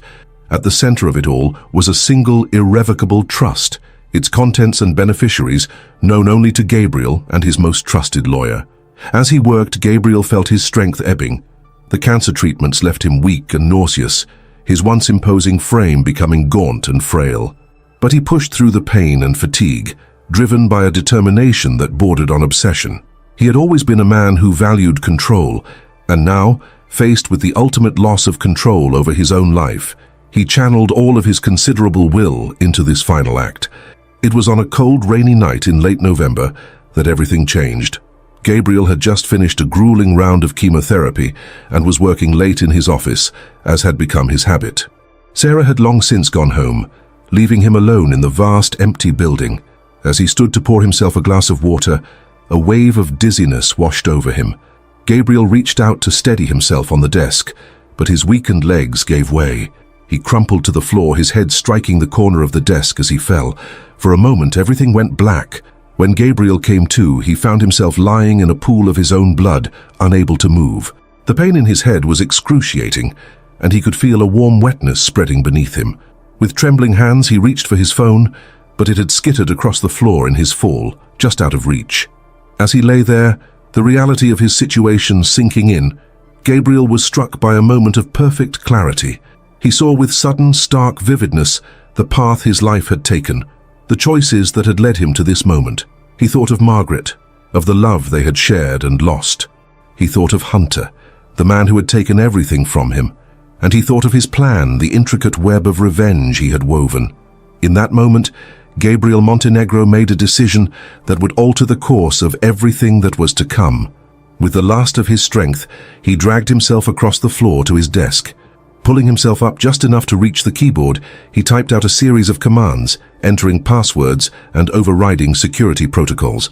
At the center of it all was a single irrevocable trust, its contents and beneficiaries known only to Gabriel and his most trusted lawyer. As he worked, Gabriel felt his strength ebbing. The cancer treatments left him weak and nauseous, his once imposing frame becoming gaunt and frail. But he pushed through the pain and fatigue, driven by a determination that bordered on obsession. He had always been a man who valued control, and now, faced with the ultimate loss of control over his own life, he channeled all of his considerable will into this final act. It was on a cold, rainy night in late November that everything changed. Gabriel had just finished a grueling round of chemotherapy and was working late in his office, as had become his habit. Sarah had long since gone home, leaving him alone in the vast, empty building. As he stood to pour himself a glass of water, a wave of dizziness washed over him. Gabriel reached out to steady himself on the desk, but his weakened legs gave way. He crumpled to the floor, his head striking the corner of the desk as he fell. For a moment, everything went black. When Gabriel came to, he found himself lying in a pool of his own blood, unable to move. The pain in his head was excruciating, and he could feel a warm wetness spreading beneath him. With trembling hands, he reached for his phone, but it had skittered across the floor in his fall, just out of reach. As he lay there, the reality of his situation sinking in, Gabriel was struck by a moment of perfect clarity. He saw with sudden, stark vividness the path his life had taken, the choices that had led him to this moment. He thought of Margaret, of the love they had shared and lost. He thought of Hunter, the man who had taken everything from him, and he thought of his plan, the intricate web of revenge he had woven. In that moment, Gabriel Montenegro made a decision that would alter the course of everything that was to come. With the last of his strength, he dragged himself across the floor to his desk. Pulling himself up just enough to reach the keyboard, he typed out a series of commands, entering passwords and overriding security protocols.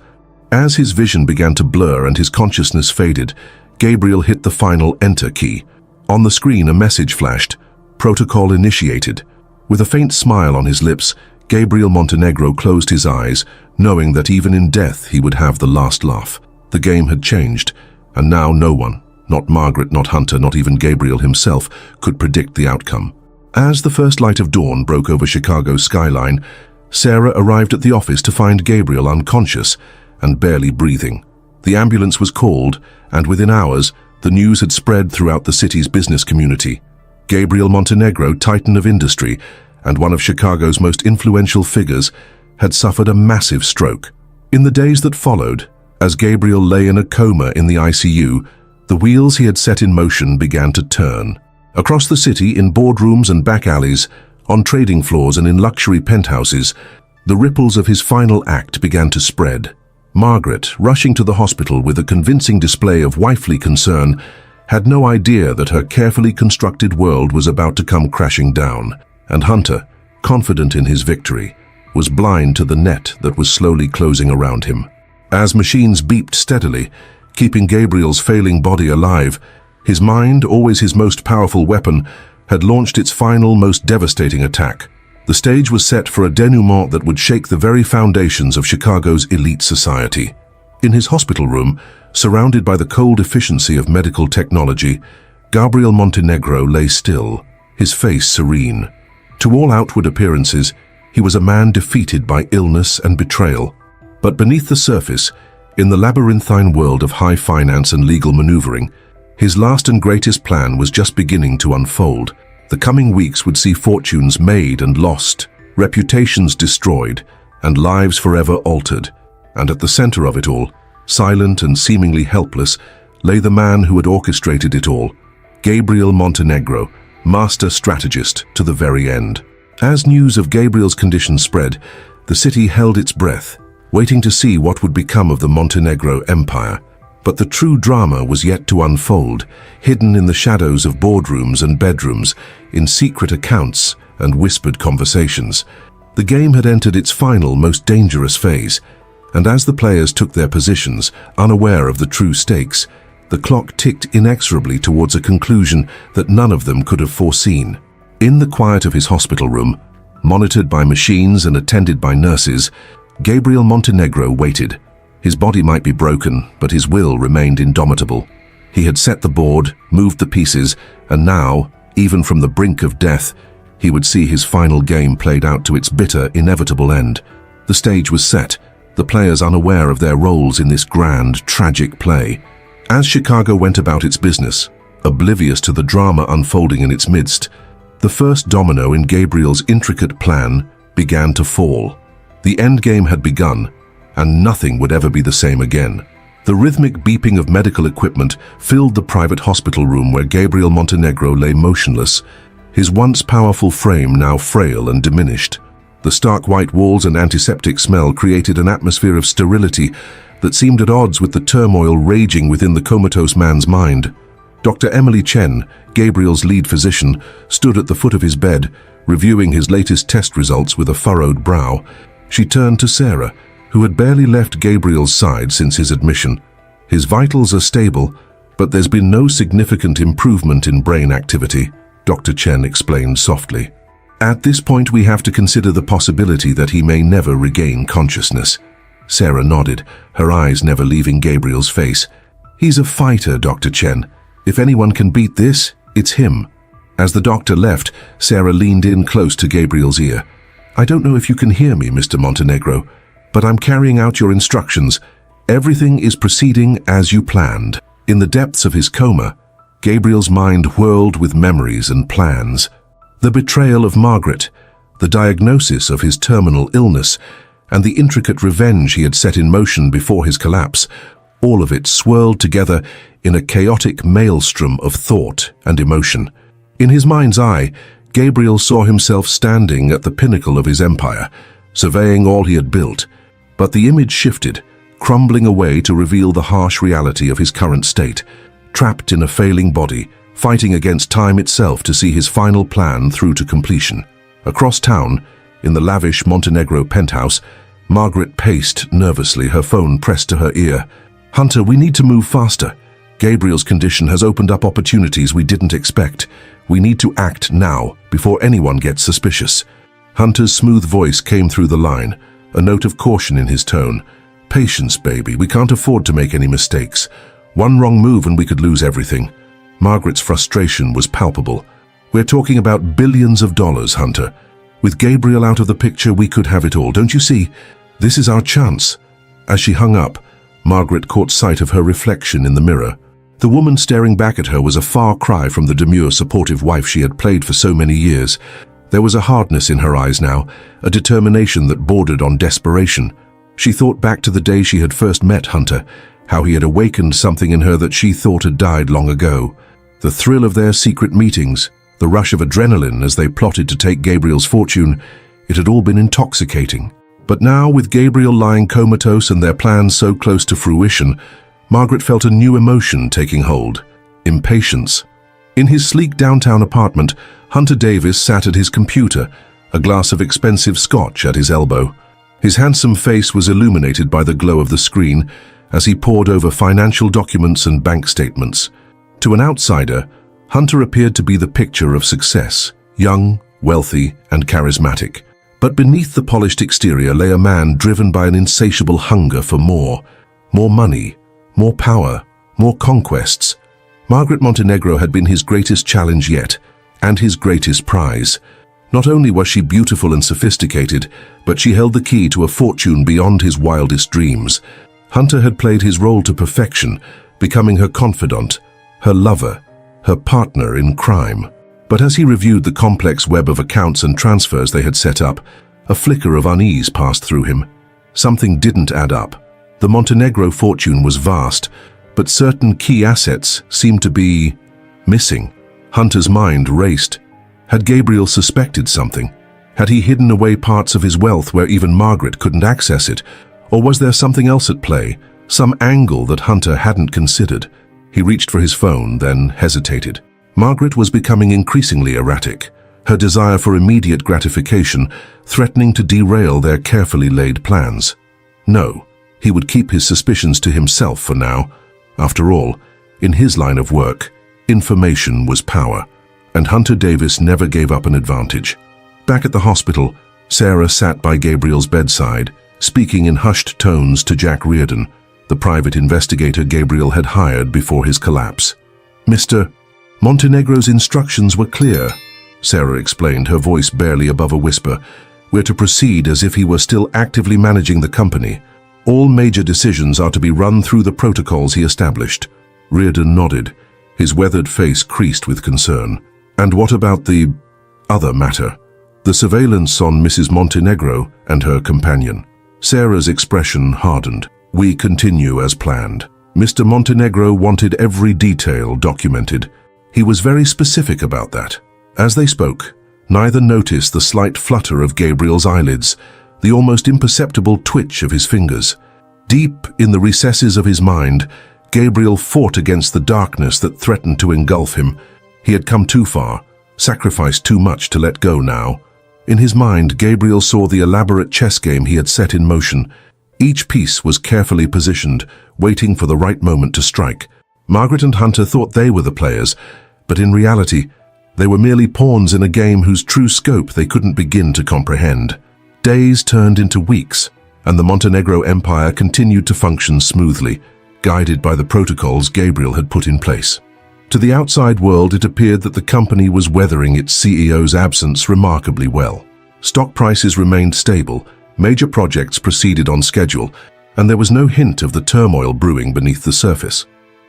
As his vision began to blur and his consciousness faded, Gabriel hit the final enter key. On the screen, a message flashed, "Protocol initiated." With a faint smile on his lips, Gabriel Montenegro closed his eyes, knowing that even in death he would have the last laugh. The game had changed, and now no one, not Margaret, not Hunter, not even Gabriel himself, could predict the outcome. As the first light of dawn broke over Chicago's skyline, Sarah arrived at the office to find Gabriel unconscious and barely breathing. The ambulance was called, and within hours, the news had spread throughout the city's business community. Gabriel Montenegro, titan of industry and one of Chicago's most influential figures, had suffered a massive stroke. In the days that followed, as Gabriel lay in a coma in the ICU, the wheels he had set in motion began to turn. Across the city, in boardrooms and back alleys, on trading floors and in luxury penthouses, the ripples of his final act began to spread. Margaret, rushing to the hospital with a convincing display of wifely concern, had no idea that her carefully constructed world was about to come crashing down. And Hunter, confident in his victory, was blind to the net that was slowly closing around him. As machines beeped steadily, keeping Gabriel's failing body alive, his mind, always his most powerful weapon, had launched its final, most devastating attack. The stage was set for a denouement that would shake the very foundations of Chicago's elite society. In his hospital room, surrounded by the cold efficiency of medical technology, Gabriel Montenegro lay still, his face serene. To all outward appearances, he was a man defeated by illness and betrayal. But beneath the surface, in the labyrinthine world of high finance and legal maneuvering, his last and greatest plan was just beginning to unfold. The coming weeks would see fortunes made and lost, reputations destroyed, and lives forever altered. And at the center of it all, silent and seemingly helpless, lay the man who had orchestrated it all, Gabriel Montenegro, master strategist to the very end. As news of Gabriel's condition spread, the city held its breath, waiting to see what would become of the Montenegro empire. But the true drama was yet to unfold, hidden in the shadows of boardrooms and bedrooms, in secret accounts and whispered conversations. The game had entered its final, most dangerous phase, and as the players took their positions, unaware of the true stakes, the clock ticked inexorably towards a conclusion that none of them could have foreseen. In the quiet of his hospital room, monitored by machines and attended by nurses, Gabriel Montenegro waited. His body might be broken, but his will remained indomitable. He had set the board, moved the pieces, and now, even from the brink of death, he would see his final game played out to its bitter, inevitable end. The stage was set, the players unaware of their roles in this grand, tragic play. As Chicago went about its business, oblivious to the drama unfolding in its midst, the first domino in Gabriel's intricate plan began to fall. The endgame had begun, and nothing would ever be the same again. The rhythmic beeping of medical equipment filled the private hospital room where Gabriel Montenegro lay motionless, his once powerful frame now frail and diminished. The stark white walls and antiseptic smell created an atmosphere of sterility that seemed at odds with the turmoil raging within the comatose man's mind. Dr. Emily Chen, Gabriel's lead physician, stood at the foot of his bed, reviewing his latest test results with a furrowed brow. She turned to Sarah, who had barely left Gabriel's side since his admission. His vitals are stable, but there's been no significant improvement in brain activity, Dr. Chen explained softly. At this point, we have to consider the possibility that he may never regain consciousness. Sarah nodded, her eyes never leaving Gabriel's face. He's a fighter, Dr. Chen. If anyone can beat this, it's him. As the doctor left, Sarah leaned in close to Gabriel's ear. I don't know if you can hear me, Mr. Montenegro, but I'm carrying out your instructions. Everything is proceeding as you planned. In the depths of his coma, Gabriel's mind whirled with memories and plans. The betrayal of Margaret, the diagnosis of his terminal illness, and the intricate revenge he had set in motion before his collapse, all of it swirled together in a chaotic maelstrom of thought and emotion. In his mind's eye, Gabriel saw himself standing at the pinnacle of his empire, surveying all he had built. But the image shifted, crumbling away to reveal the harsh reality of his current state, trapped in a failing body, fighting against time itself to see his final plan through to completion. Across town, in the lavish Montenegro penthouse, Margaret paced nervously, her phone pressed to her ear. Hunter, we need to move faster. Gabriel's condition has opened up opportunities we didn't expect. We need to act now, before anyone gets suspicious. Hunter's smooth voice came through the line, a note of caution in his tone. Patience, baby. We can't afford to make any mistakes. One wrong move and we could lose everything. Margaret's frustration was palpable. We're talking about billions of dollars, Hunter. With Gabriel out of the picture, we could have it all. Don't you see? This is our chance. As she hung up, Margaret caught sight of her reflection in the mirror. The woman staring back at her was a far cry from the demure, supportive wife she had played for so many years. There was a hardness in her eyes now, a determination that bordered on desperation. She thought back to the day she had first met Hunter, how he had awakened something in her that she thought had died long ago. The thrill of their secret meetings, the rush of adrenaline as they plotted to take Gabriel's fortune, it had all been intoxicating. But now, with Gabriel lying comatose and their plans so close to fruition, Margaret felt a new emotion taking hold: impatience. In his sleek downtown apartment, Hunter Davis sat at his computer, a glass of expensive scotch at his elbow. His handsome face was illuminated by the glow of the screen as he pored over financial documents and bank statements. To an outsider, Hunter appeared to be the picture of success, young, wealthy, and charismatic. But beneath the polished exterior lay a man driven by an insatiable hunger for more. More money, more power, more conquests. Margaret Montenegro had been his greatest challenge yet, and his greatest prize. Not only was she beautiful and sophisticated, but she held the key to a fortune beyond his wildest dreams. Hunter had played his role to perfection, becoming her confidant, her lover, her partner in crime. But as he reviewed the complex web of accounts and transfers they had set up, a flicker of unease passed through him. Something didn't add up. The Montenegro fortune was vast, but certain key assets seemed to be missing. Hunter's mind raced. Had Gabriel suspected something? Had he hidden away parts of his wealth where even Margaret couldn't access it? Or was there something else at play, some angle that Hunter hadn't considered? He reached for his phone, then hesitated. Margaret was becoming increasingly erratic, her desire for immediate gratification threatening to derail their carefully laid plans. No, he would keep his suspicions to himself for now. After all, in his line of work, information was power. And Hunter Davis never gave up an advantage. Back at the hospital, Sarah sat by Gabriel's bedside, speaking in hushed tones to Jack Reardon, the private investigator Gabriel had hired before his collapse. "Mr. Montenegro's instructions were clear," Sarah explained, her voice barely above a whisper. "We're to proceed as if he were still actively managing the company. All major decisions are to be run through the protocols he established." Reardon nodded, his weathered face creased with concern. "And what about the other matter? The surveillance on Mrs. Montenegro and her companion?" Sarah's expression hardened. "We continue as planned. Mr. Montenegro wanted every detail documented. He was very specific about that." As they spoke, neither noticed the slight flutter of Gabriel's eyelids, the almost imperceptible twitch of his fingers. Deep in the recesses of his mind, Gabriel fought against the darkness that threatened to engulf him. He had come too far, sacrificed too much to let go now. In his mind, Gabriel saw the elaborate chess game he had set in motion. Each piece was carefully positioned, waiting for the right moment to strike. Margaret and Hunter thought they were the players, but in reality, they were merely pawns in a game whose true scope they couldn't begin to comprehend. Days turned into weeks, and the Montenegro Empire continued to function smoothly, guided by the protocols Gabriel had put in place. To the outside world, it appeared that the company was weathering its CEO's absence remarkably well. Stock prices remained stable, major projects proceeded on schedule, and there was no hint of the turmoil brewing beneath the surface.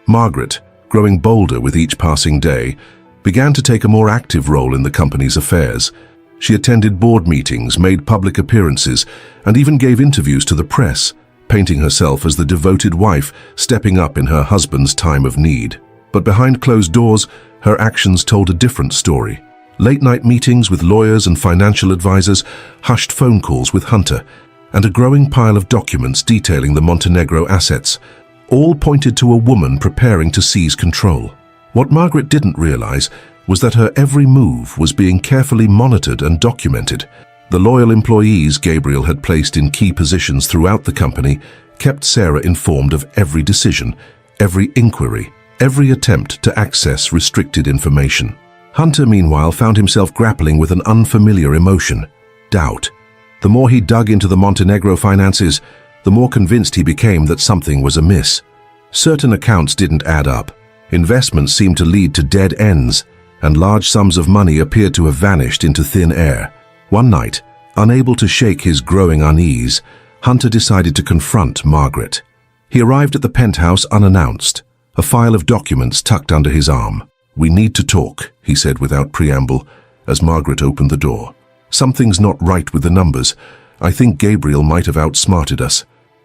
Margaret, growing bolder with each passing day, began to take a more active role in the company's affairs. She attended board meetings, made public appearances, and even gave interviews to the press, painting herself as the devoted wife stepping up in her husband's time of need. But behind closed doors, her actions told a different story. Late-night meetings with lawyers and financial advisors, hushed phone calls with Hunter, and a growing pile of documents detailing the Montenegro assets, all pointed to a woman preparing to seize control. What Margaret didn't realize was that her every move was being carefully monitored and documented. The loyal employees Gabriel had placed in key positions throughout the company kept Sarah informed of every decision, every inquiry, every attempt to access restricted information. Hunter, meanwhile, found himself grappling with an unfamiliar emotion: doubt. The more he dug into the Montenegro finances, the more convinced he became that something was amiss. Certain accounts didn't add up. Investments seemed to lead to dead ends, and large sums of money appeared to have vanished into thin air. One night, unable to shake his growing unease, Hunter decided to confront Margaret. He arrived at the penthouse unannounced, a file of documents tucked under his arm. "We need to talk," he said without preamble, as Margaret opened the door. "Something's not right with the numbers. I think Gabriel might have outsmarted us."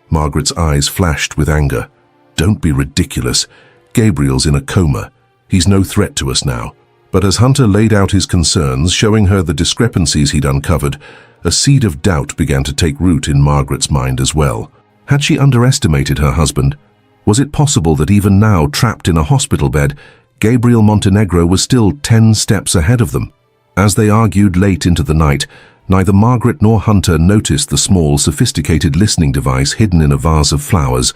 Margaret's eyes flashed with anger. "Don't be ridiculous. Gabriel's in a coma. He's no threat to us now." But as Hunter laid out his concerns, showing her the discrepancies he'd uncovered, a seed of doubt began to take root in Margaret's mind as well. Had she underestimated her husband? Was it possible that even now, trapped in a hospital bed, Gabriel Montenegro was still 10 steps ahead of them? As they argued late into the night, neither Margaret nor Hunter noticed the small, sophisticated listening device hidden in a vase of flowers,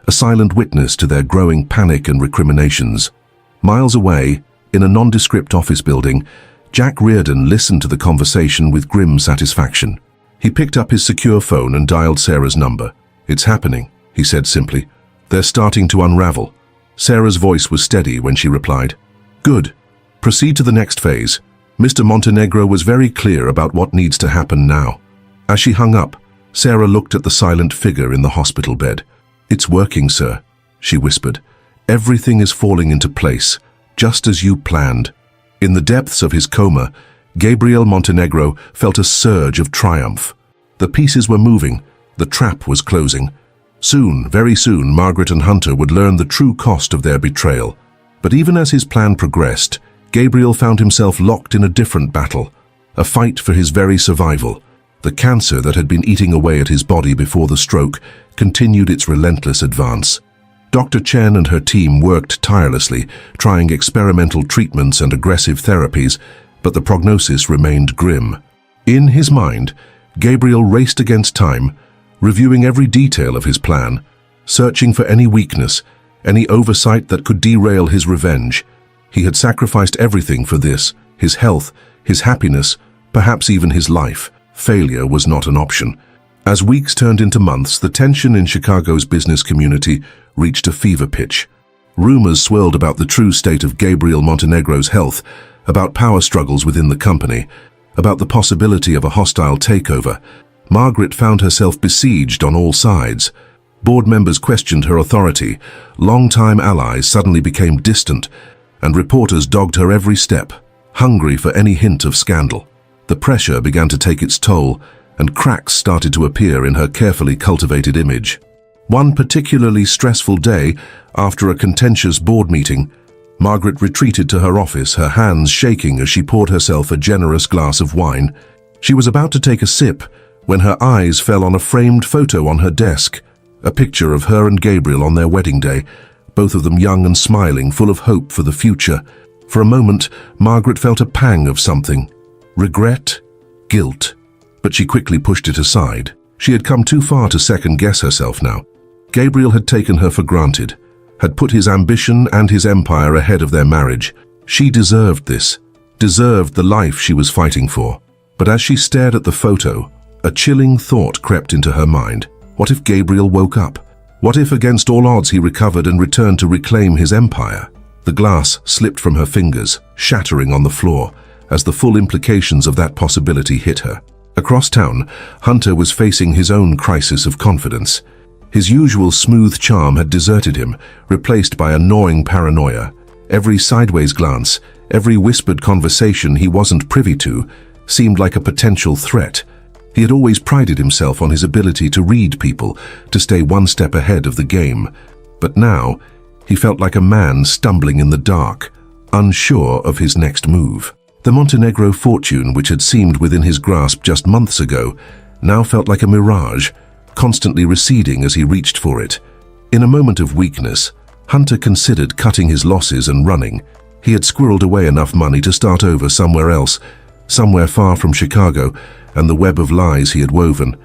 a silent witness to their growing panic and recriminations. Miles away, in a nondescript office building, Jack Reardon listened to the conversation with grim satisfaction. He picked up his secure phone and dialed Sarah's number. "It's happening," he said simply. "They're starting to unravel." Sarah's voice was steady when she replied, "Good. Proceed to the next phase. Mr. Montenegro was very clear about what needs to happen now." As she hung up, Sarah looked at the silent figure in the hospital bed. "It's working, sir," she whispered. "Everything is falling into place, just as you planned." In the depths of his coma, Gabriel Montenegro felt a surge of triumph. The pieces were moving, the trap was closing. Soon, very soon, Margaret and Hunter would learn the true cost of their betrayal. But even as his plan progressed, Gabriel found himself locked in a different battle, a fight for his very survival. The cancer that had been eating away at his body before the stroke continued its relentless advance. Dr. Chen and her team worked tirelessly, trying experimental treatments and aggressive therapies, but the prognosis remained grim. In his mind, Gabriel raced against time, reviewing every detail of his plan, searching for any weakness, any oversight that could derail his revenge. He had sacrificed everything for this, his health, his happiness, perhaps even his life. Failure was not an option. As weeks turned into months, the tension in Chicago's business community reached a fever pitch. Rumors swirled about the true state of Gabriel Montenegro's health, about power struggles within the company, about the possibility of a hostile takeover. Margaret found herself besieged on all sides. Board members questioned her authority, longtime allies suddenly became distant, and reporters dogged her every step, hungry for any hint of scandal. The pressure began to take its toll, and cracks started to appear in her carefully cultivated image. One particularly stressful day, after a contentious board meeting, Margaret retreated to her office, her hands shaking as she poured herself a generous glass of wine. She was about to take a sip when her eyes fell on a framed photo on her desk, a picture of her and Gabriel on their wedding day, both of them young and smiling, full of hope for the future. For a moment, Margaret felt a pang of something. Regret? Guilt? But she quickly pushed it aside. She had come too far to second-guess herself now. Gabriel had taken her for granted, had put his ambition and his empire ahead of their marriage. She deserved this, deserved the life she was fighting for. But as she stared at the photo, a chilling thought crept into her mind. What if Gabriel woke up? What if, against all odds, he recovered and returned to reclaim his empire? The glass slipped from her fingers, shattering on the floor, as the full implications of that possibility hit her. Across town, Hunter was facing his own crisis of confidence. His usual smooth charm had deserted him, replaced by a gnawing paranoia. Every sideways glance, every whispered conversation he wasn't privy to, seemed like a potential threat. He had always prided himself on his ability to read people, to stay one step ahead of the game. But now, he felt like a man stumbling in the dark, unsure of his next move. The Montenegro fortune, which had seemed within his grasp just months ago, now felt like a mirage, constantly receding as he reached for it. In a moment of weakness, Hunter considered cutting his losses and running. He had squirreled away enough money to start over somewhere else, somewhere far from Chicago and the web of lies he had woven.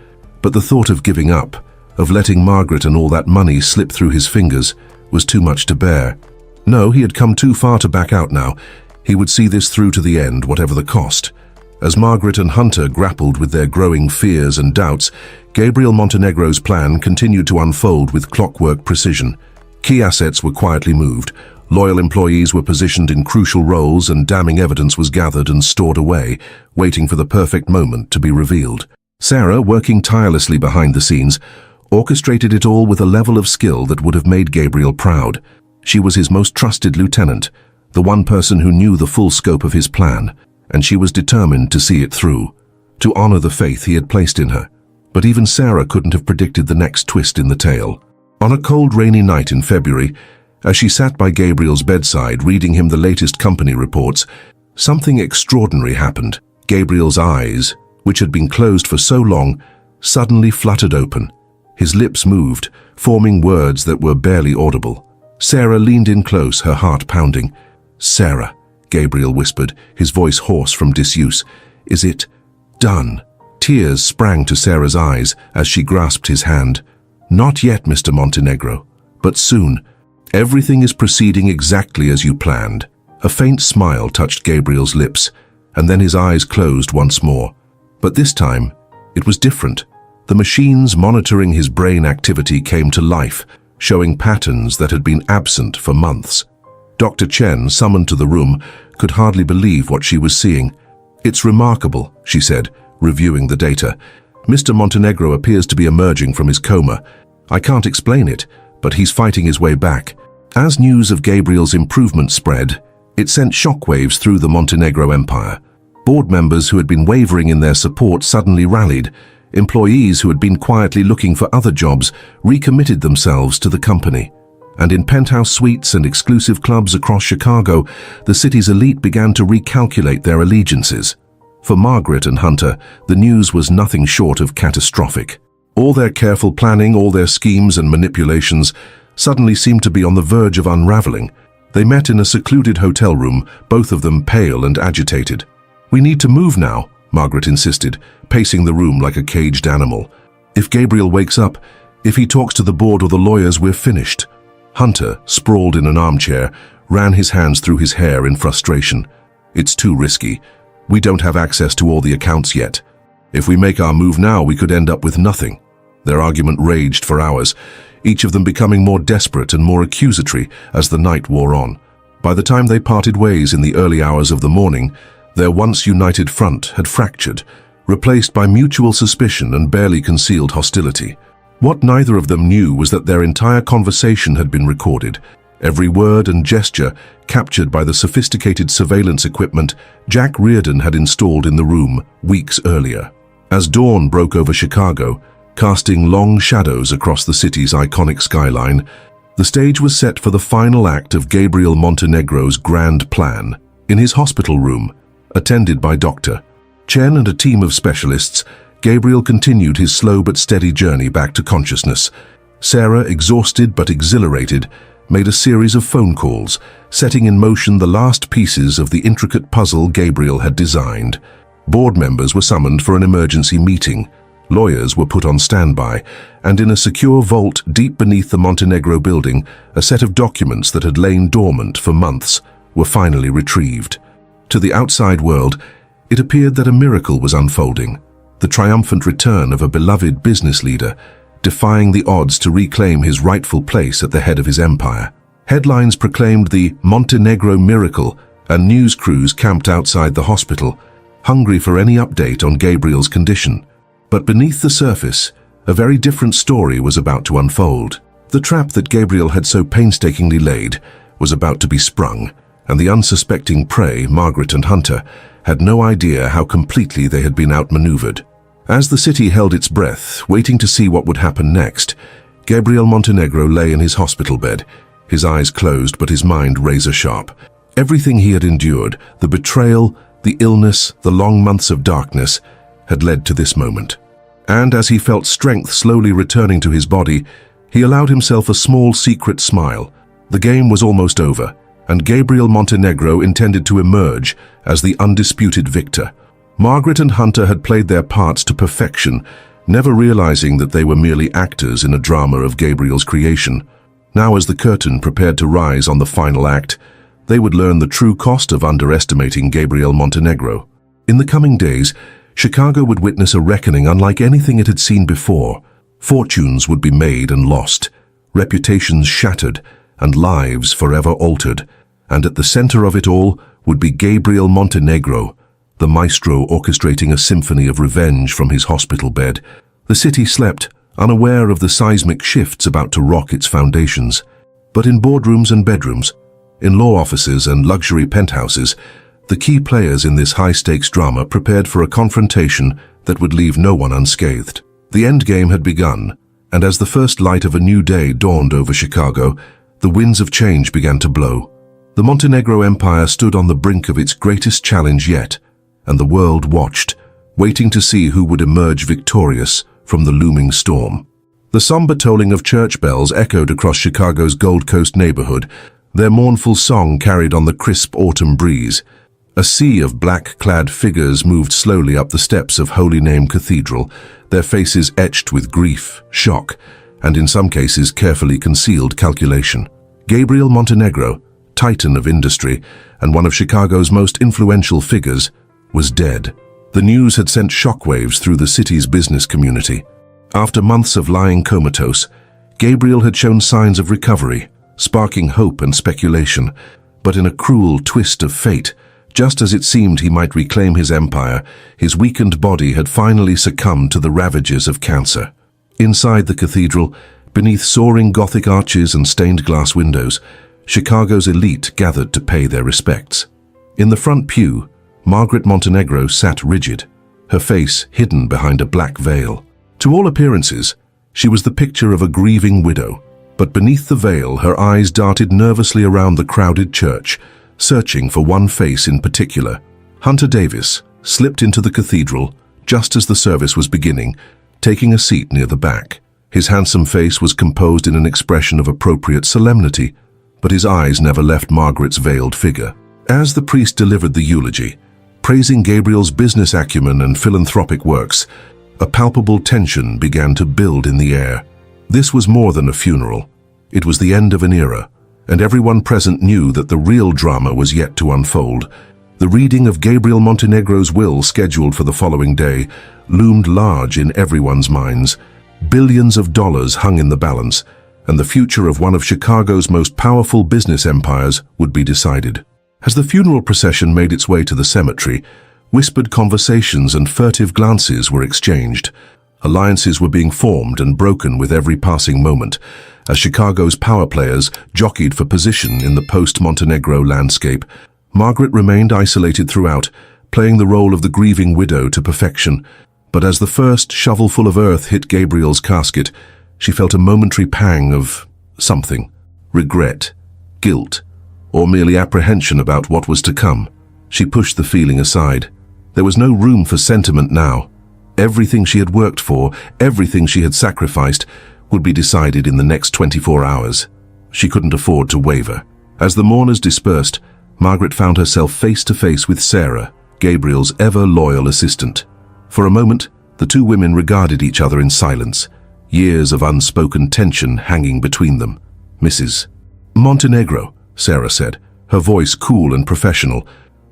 But the thought of giving up, of letting Margaret and all that money slip through his fingers, was too much to bear. No, he had come too far to back out now. He would see this through to the end, whatever the cost. As Margaret and Hunter grappled with their growing fears and doubts, Gabriel Montenegro's plan continued to unfold with clockwork precision. Key assets were quietly moved, loyal employees were positioned in crucial roles, and damning evidence was gathered and stored away, waiting for the perfect moment to be revealed. Sarah, working tirelessly behind the scenes, orchestrated it all with a level of skill that would have made Gabriel proud. She was his most trusted lieutenant, the one person who knew the full scope of his plan, and she was determined to see it through, to honor the faith he had placed in her. But even Sarah couldn't have predicted the next twist in the tale. On a cold, rainy night in February, as she sat by Gabriel's bedside reading him the latest company reports, something extraordinary happened. Gabriel's eyes, which had been closed for so long, suddenly fluttered open. His lips moved, forming words that were barely audible. Sarah leaned in close, her heart pounding. "Sarah," Gabriel whispered, his voice hoarse from disuse. "Is it done?" Tears sprang to Sarah's eyes as she grasped his hand. "Not yet, Mr. Montenegro, but soon. Everything is proceeding exactly as you planned." A faint smile touched Gabriel's lips, and then his eyes closed once more. But this time, it was different. The machines monitoring his brain activity came to life, showing patterns that had been absent for months. Dr. Chen, summoned to the room, could hardly believe what she was seeing. "It's remarkable," she said, reviewing the data. "Mr. Montenegro appears to be emerging from his coma. I can't explain it, but he's fighting his way back." As news of Gabriel's improvement spread, it sent shockwaves through the Montenegro empire. Board members who had been wavering in their support suddenly rallied. Employees who had been quietly looking for other jobs recommitted themselves to the company. And in penthouse suites and exclusive clubs across Chicago, the city's elite began to recalculate their allegiances. For Margaret and Hunter, the news was nothing short of catastrophic. All their careful planning, all their schemes and manipulations suddenly seemed to be on the verge of unraveling. They met in a secluded hotel room, both of them pale and agitated. "We need to move now," Margaret insisted, pacing the room like a caged animal. "If Gabriel wakes up, if he talks to the board or the lawyers, we're finished." Hunter, sprawled in an armchair, ran his hands through his hair in frustration. "It's too risky. We don't have access to all the accounts yet. If we make our move now, we could end up with nothing." Their argument raged for hours, each of them becoming more desperate and more accusatory as the night wore on. By the time they parted ways in the early hours of the morning, their once united front had fractured, replaced by mutual suspicion and barely concealed hostility. What neither of them knew was that their entire conversation had been recorded, every word and gesture captured by the sophisticated surveillance equipment Jack Reardon had installed in the room weeks earlier. As dawn broke over Chicago, casting long shadows across the city's iconic skyline, the stage was set for the final act of Gabriel Montenegro's grand plan. In his hospital room, attended by Dr. Chen and a team of specialists, Gabriel continued his slow but steady journey back to consciousness. Sarah, exhausted but exhilarated, made a series of phone calls, setting in motion the last pieces of the intricate puzzle Gabriel had designed. Board members were summoned for an emergency meeting. Lawyers were put on standby, and in a secure vault deep beneath the Montenegro building, a set of documents that had lain dormant for months were finally retrieved. To the outside world, it appeared that a miracle was unfolding, the triumphant return of a beloved business leader, defying the odds to reclaim his rightful place at the head of his empire. Headlines proclaimed the Montenegro miracle, and news crews camped outside the hospital, hungry for any update on Gabriel's condition. But beneath the surface, a very different story was about to unfold. The trap that Gabriel had so painstakingly laid was about to be sprung, and the unsuspecting prey, Margaret and Hunter, had no idea how completely they had been outmaneuvered. As the city held its breath, waiting to see what would happen next, Gabriel Montenegro lay in his hospital bed, his eyes closed but his mind razor-sharp. Everything he had endured, the betrayal, the illness, the long months of darkness, had led to this moment. And as he felt strength slowly returning to his body, he allowed himself a small secret smile. The game was almost over, and Gabriel Montenegro intended to emerge as the undisputed victor. Margaret and Hunter had played their parts to perfection, never realizing that they were merely actors in a drama of Gabriel's creation. Now, as the curtain prepared to rise on the final act, they would learn the true cost of underestimating Gabriel Montenegro. In the coming days, Chicago would witness a reckoning unlike anything it had seen before. Fortunes would be made and lost, reputations shattered, and lives forever altered. And at the center of it all would be Gabriel Montenegro, the maestro orchestrating a symphony of revenge from his hospital bed. The city slept, unaware of the seismic shifts about to rock its foundations. But in boardrooms and bedrooms, in law offices and luxury penthouses, the key players in this high-stakes drama prepared for a confrontation that would leave no one unscathed. The endgame had begun, and as the first light of a new day dawned over Chicago, the winds of change began to blow. The Montenegro Empire stood on the brink of its greatest challenge yet, and the world watched, waiting to see who would emerge victorious from the looming storm. The somber tolling of church bells echoed across Chicago's Gold Coast neighborhood, their mournful song carried on the crisp autumn breeze. A sea of black-clad figures moved slowly up the steps of Holy Name Cathedral, their faces etched with grief, shock, and in some cases carefully concealed calculation. Gabriel Montenegro, titan of industry and one of Chicago's most influential figures, was dead. The news had sent shockwaves through the city's business community. After months of lying comatose, Gabriel had shown signs of recovery, sparking hope and speculation. But in a cruel twist of fate, just as it seemed he might reclaim his empire, his weakened body had finally succumbed to the ravages of cancer. Inside the cathedral, beneath soaring Gothic arches and stained glass windows, Chicago's elite gathered to pay their respects. In the front pew, Margaret Montenegro sat rigid, her face hidden behind a black veil. To all appearances, she was the picture of a grieving widow, but beneath the veil her eyes darted nervously around the crowded church, searching for one face in particular. Hunter Davis slipped into the cathedral just as the service was beginning, taking a seat near the back. His handsome face was composed in an expression of appropriate solemnity, but his eyes never left Margaret's veiled figure. As the priest delivered the eulogy, praising Gabriel's business acumen and philanthropic works, a palpable tension began to build in the air. This was more than a funeral. It was the end of an era, and everyone present knew that the real drama was yet to unfold. The reading of Gabriel Montenegro's will, scheduled for the following day, loomed large in everyone's minds. Billions of dollars hung in the balance, and the future of one of Chicago's most powerful business empires would be decided. As the funeral procession made its way to the cemetery, whispered conversations and furtive glances were exchanged. Alliances were being formed and broken with every passing moment, as Chicago's power players jockeyed for position in the post-Montenegro landscape. Margaret remained isolated throughout, playing the role of the grieving widow to perfection. But as the first shovelful of earth hit Gabriel's casket, she felt a momentary pang of something: regret, guilt, or merely apprehension about what was to come. She pushed the feeling aside. There was no room for sentiment now. Everything she had worked for, everything she had sacrificed, would be decided in the next 24 hours. She couldn't afford to waver. As the mourners dispersed, Margaret found herself face to face with Sarah, Gabriel's ever-loyal assistant. For a moment, the two women regarded each other in silence, years of unspoken tension hanging between them. "Mrs. Montenegro," Sarah said, her voice cool and professional.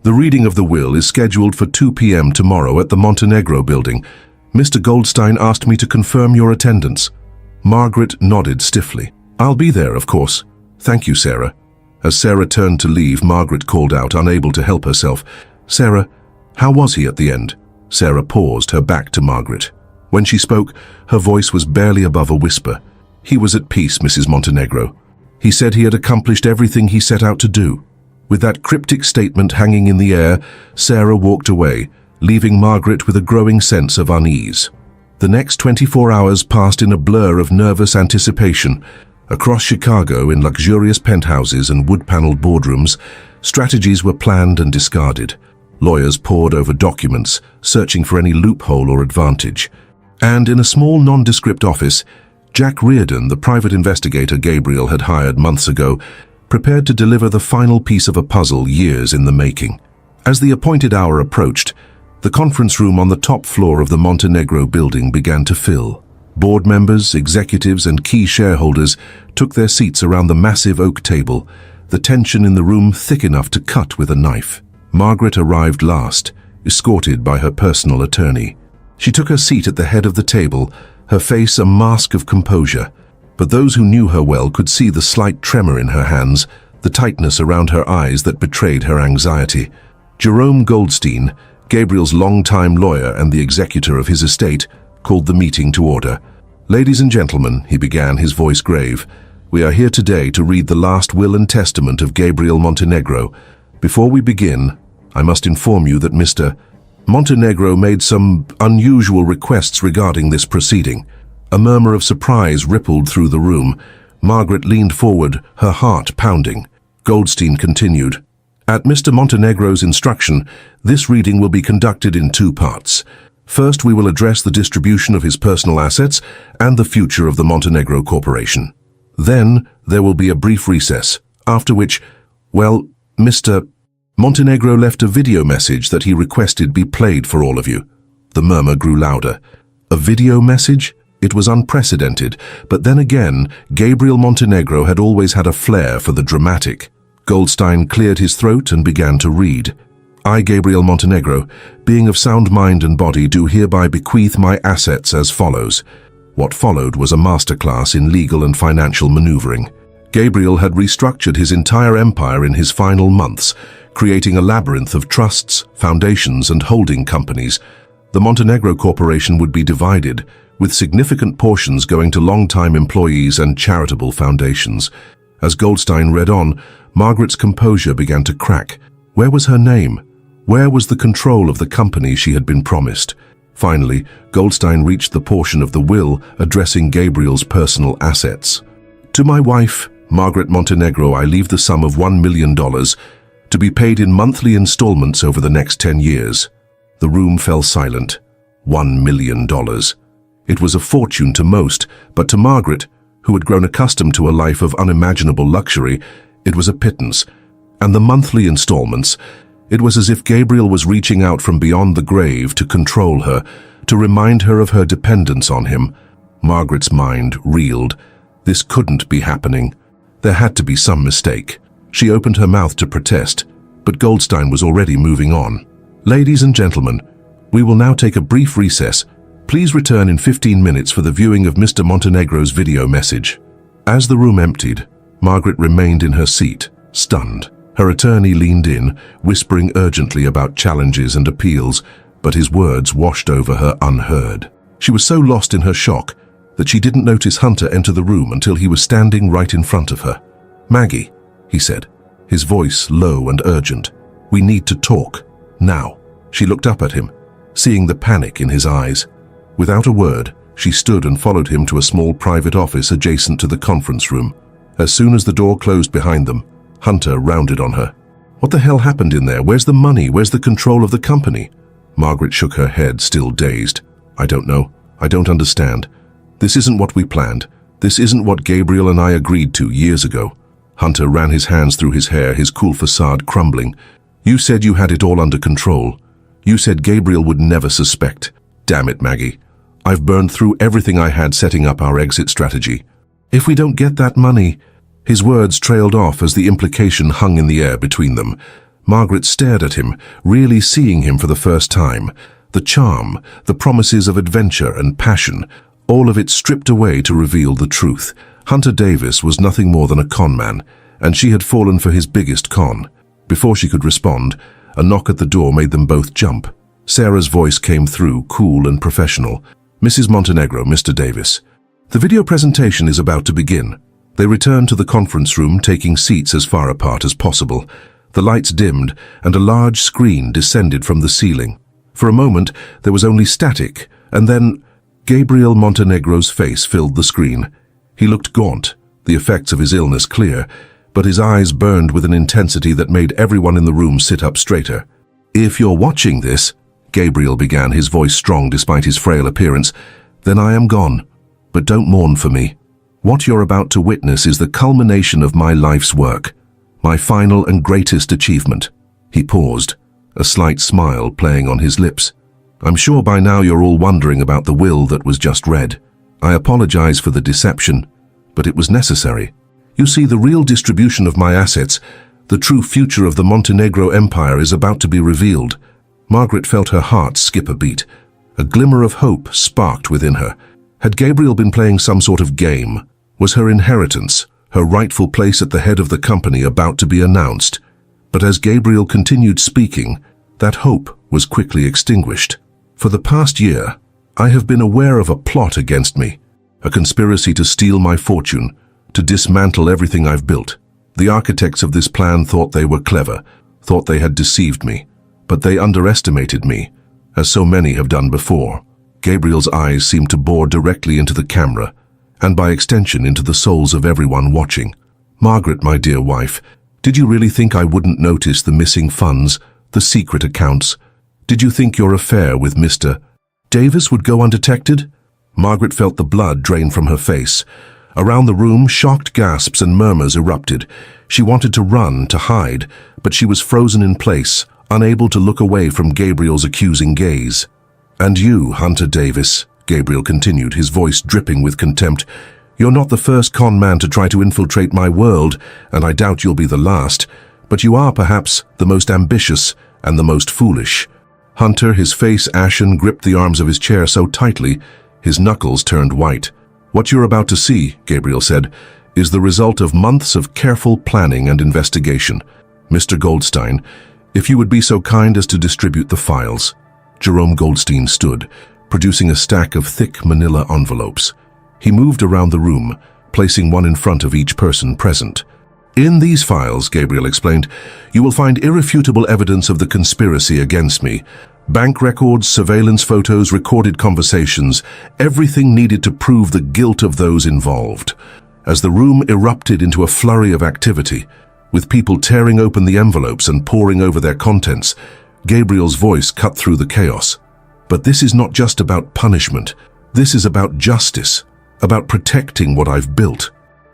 "The reading of the will is scheduled for 2 p.m. tomorrow at the Montenegro building. Mr. Goldstein asked me to confirm your attendance." Margaret nodded stiffly. "I'll be there, of course." "Thank you, Sarah." As Sarah turned to leave, Margaret called out, unable to help herself. "Sarah, how was he at the end?" Sarah paused, her back to Margaret. When she spoke, her voice was barely above a whisper. "He was at peace, Mrs. Montenegro. He said he had accomplished everything he set out to do." With that cryptic statement hanging in the air, Sarah walked away, leaving Margaret with a growing sense of unease. The next 24 hours passed in a blur of nervous anticipation. Across Chicago, in luxurious penthouses and wood-paneled boardrooms, strategies were planned and discarded. Lawyers pored over documents, searching for any loophole or advantage. And in a small nondescript office, Jack Reardon, the private investigator Gabriel had hired months ago, prepared to deliver the final piece of a puzzle years in the making. As the appointed hour approached, the conference room on the top floor of the Montenegro building began to fill. Board members, executives, and key shareholders took their seats around the massive oak table, the tension in the room thick enough to cut with a knife. Margaret arrived last, escorted by her personal attorney. She took her seat at the head of the table, her face a mask of composure. But those who knew her well could see the slight tremor in her hands, the tightness around her eyes that betrayed her anxiety. Jerome Goldstein, Gabriel's longtime lawyer and the executor of his estate, called the meeting to order. "Ladies and gentlemen," he began, his voice grave, "we are here today to read the last will and testament of Gabriel Montenegro. Before we begin, I must inform you that Mr. Montenegro made some unusual requests regarding this proceeding." A murmur of surprise rippled through the room. Margaret leaned forward, her heart pounding. Goldstein continued, "At Mr. Montenegro's instruction, this reading will be conducted in 2 parts. First, we will address the distribution of his personal assets and the future of the Montenegro Corporation. Then, there will be a brief recess, after which, well, Mr. Montenegro left a video message that he requested be played for all of you." The murmur grew louder. A video message? It was unprecedented, but then again, Gabriel Montenegro had always had a flair for the dramatic. Goldstein cleared his throat and began to read. "I, Gabriel Montenegro, being of sound mind and body, do hereby bequeath my assets as follows." What followed was a masterclass in legal and financial maneuvering. Gabriel had restructured his entire empire in his final months, creating a labyrinth of trusts, foundations, and holding companies. The Montenegro Corporation would be divided, with significant portions going to long-time employees and charitable foundations. As Goldstein read on, Margaret's composure began to crack. Where was her name? Where was the control of the company she had been promised? Finally, Goldstein reached the portion of the will addressing Gabriel's personal assets. "To my wife, Margaret Montenegro, I leave the sum of $1 million to be paid in monthly installments over the next 10 years. The room fell silent. $1 million. It was a fortune to most, but to Margaret, who had grown accustomed to a life of unimaginable luxury, it was a pittance. And the monthly installments, it was as if Gabriel was reaching out from beyond the grave to control her, to remind her of her dependence on him. Margaret's mind reeled. This couldn't be happening. There had to be some mistake. She opened her mouth to protest, but Goldstein was already moving on. Ladies and gentlemen, we will now take a brief recess. Please return in 15 minutes for the viewing of Mr. Montenegro's video message. As the room emptied, Margaret remained in her seat, stunned. Her attorney leaned in, whispering urgently about challenges and appeals, but his words washed over her unheard. She was so lost in her shock that she didn't notice Hunter enter the room until he was standing right in front of her. "Maggie," he said, his voice low and urgent, "we need to talk, now." She looked up at him, seeing the panic in his eyes. Without a word, she stood and followed him to a small private office adjacent to the conference room. As soon as the door closed behind them, Hunter rounded on her. "What the hell happened in there? Where's the money? Where's the control of the company?" Margaret shook her head, still dazed. "I don't know. I don't understand. This isn't what we planned. This isn't what Gabriel and I agreed to years ago." Hunter ran his hands through his hair, his cool facade crumbling. "You said you had it all under control. You said Gabriel would never suspect. Damn it, Maggie. I've burned through everything I had setting up our exit strategy. If we don't get that money..." His words trailed off as the implication hung in the air between them. Margaret stared at him, really seeing him for the first time. The charm, the promises of adventure and passion, all of it stripped away to reveal the truth. Hunter Davis was nothing more than a con man, and she had fallen for his biggest con. Before she could respond, a knock at the door made them both jump. Sarah's voice came through, cool and professional. "Mrs. Montenegro, Mr. Davis. The video presentation is about to begin." They returned to the conference room, taking seats as far apart as possible. The lights dimmed, and a large screen descended from the ceiling. For a moment, there was only static, and then Gabriel Montenegro's face filled the screen. He looked gaunt, the effects of his illness clear, but his eyes burned with an intensity that made everyone in the room sit up straighter. "If you're watching this," Gabriel began, his voice strong despite his frail appearance, "then I am gone. But don't mourn for me. What you're about to witness is the culmination of my life's work, my final and greatest achievement." He paused, a slight smile playing on his lips. "I'm sure by now you're all wondering about the will that was just read. I apologize for the deception, but it was necessary. You see, the real distribution of my assets, the true future of the Montenegro Empire is about to be revealed." Margaret felt her heart skip a beat. A glimmer of hope sparked within her. Had Gabriel been playing some sort of game? Was her inheritance, her rightful place at the head of the company, about to be announced? But as Gabriel continued speaking, that hope was quickly extinguished. "For the past year, I have been aware of a plot against me, a conspiracy to steal my fortune, to dismantle everything I've built. The architects of this plan thought they were clever, thought they had deceived me, but they underestimated me, as so many have done before." Gabriel's eyes seemed to bore directly into the camera, and by extension into the souls of everyone watching. "Margaret, my dear wife, did you really think I wouldn't notice the missing funds, the secret accounts? Did you think your affair with Mr. Davis would go undetected?" Margaret felt the blood drain from her face. Around the room, shocked gasps and murmurs erupted. She wanted to run, to hide, but she was frozen in place, unable to look away from Gabriel's accusing gaze. "And you, Hunter Davis," Gabriel continued, his voice dripping with contempt, "you're not the first con man to try to infiltrate my world, and I doubt you'll be the last, but you are perhaps the most ambitious and the most foolish." Hunter, his face ashen, gripped the arms of his chair so tightly, his knuckles turned white. "What you're about to see," Gabriel said, "is the result of months of careful planning and investigation. Mr. Goldstein, if you would be so kind as to distribute the files." Jerome Goldstein stood, producing a stack of thick manila envelopes. He moved around the room, placing one in front of each person present. "In these files," Gabriel explained, "you will find irrefutable evidence of the conspiracy against me. Bank records, surveillance photos, recorded conversations, everything needed to prove the guilt of those involved." As the room erupted into a flurry of activity, with people tearing open the envelopes and poring over their contents, Gabriel's voice cut through the chaos. "But this is not just about punishment. This is about justice, about protecting what I've built.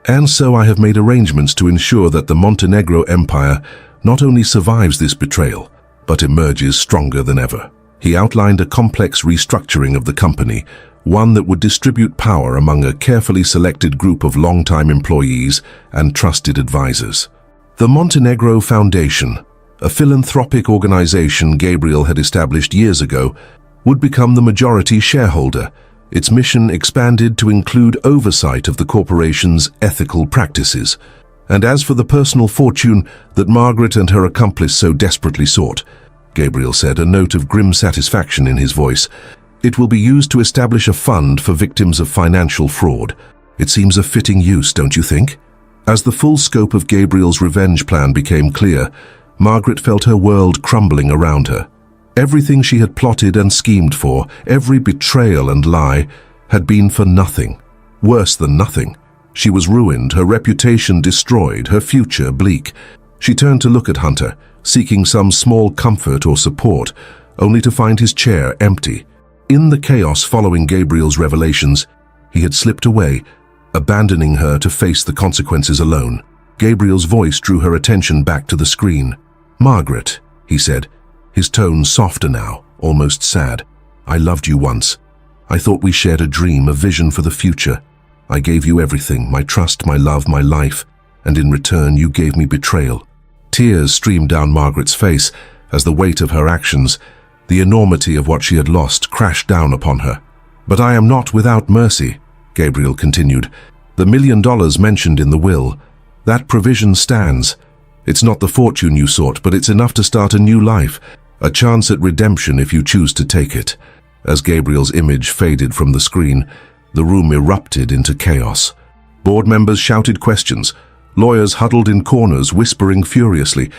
And so I have made arrangements to ensure that the Montenegro Empire not only survives this betrayal, but emerges stronger than ever." He outlined a complex restructuring of the company, one that would distribute power among a carefully selected group of long-time employees and trusted advisors. The Montenegro Foundation, a philanthropic organization Gabriel had established years ago, would become the majority shareholder. Its mission expanded to include oversight of the corporation's ethical practices. And as for the personal fortune that Margaret and her accomplice so desperately sought, Gabriel said, a note of grim satisfaction in his voice, it will be used to establish a fund for victims of financial fraud. It seems a fitting use, don't you think? As the full scope of Gabriel's revenge plan became clear, Margaret felt her world crumbling around her. Everything she had plotted and schemed for, every betrayal and lie, had been for nothing. Worse than nothing. She was ruined, her reputation destroyed, her future bleak. She turned to look at Hunter, seeking some small comfort or support, only to find his chair empty. In the chaos following Gabriel's revelations, he had slipped away, abandoning her to face the consequences alone. Gabriel's voice drew her attention back to the screen. "Margaret," he said, his tone softer now, almost sad. "I loved you once. I thought we shared a dream, a vision for the future. I gave you everything, my trust, my love, my life, and in return you gave me betrayal." Tears streamed down Margaret's face as the weight of her actions, the enormity of what she had lost, crashed down upon her. "But I am not without mercy," Gabriel continued. "The $1 million mentioned in the will, that provision stands. It's not the fortune you sought, but it's enough to start a new life, a chance at redemption if you choose to take it." As Gabriel's image faded from the screen, the room erupted into chaos. Board members shouted questions, lawyers huddled in corners whispering furiously,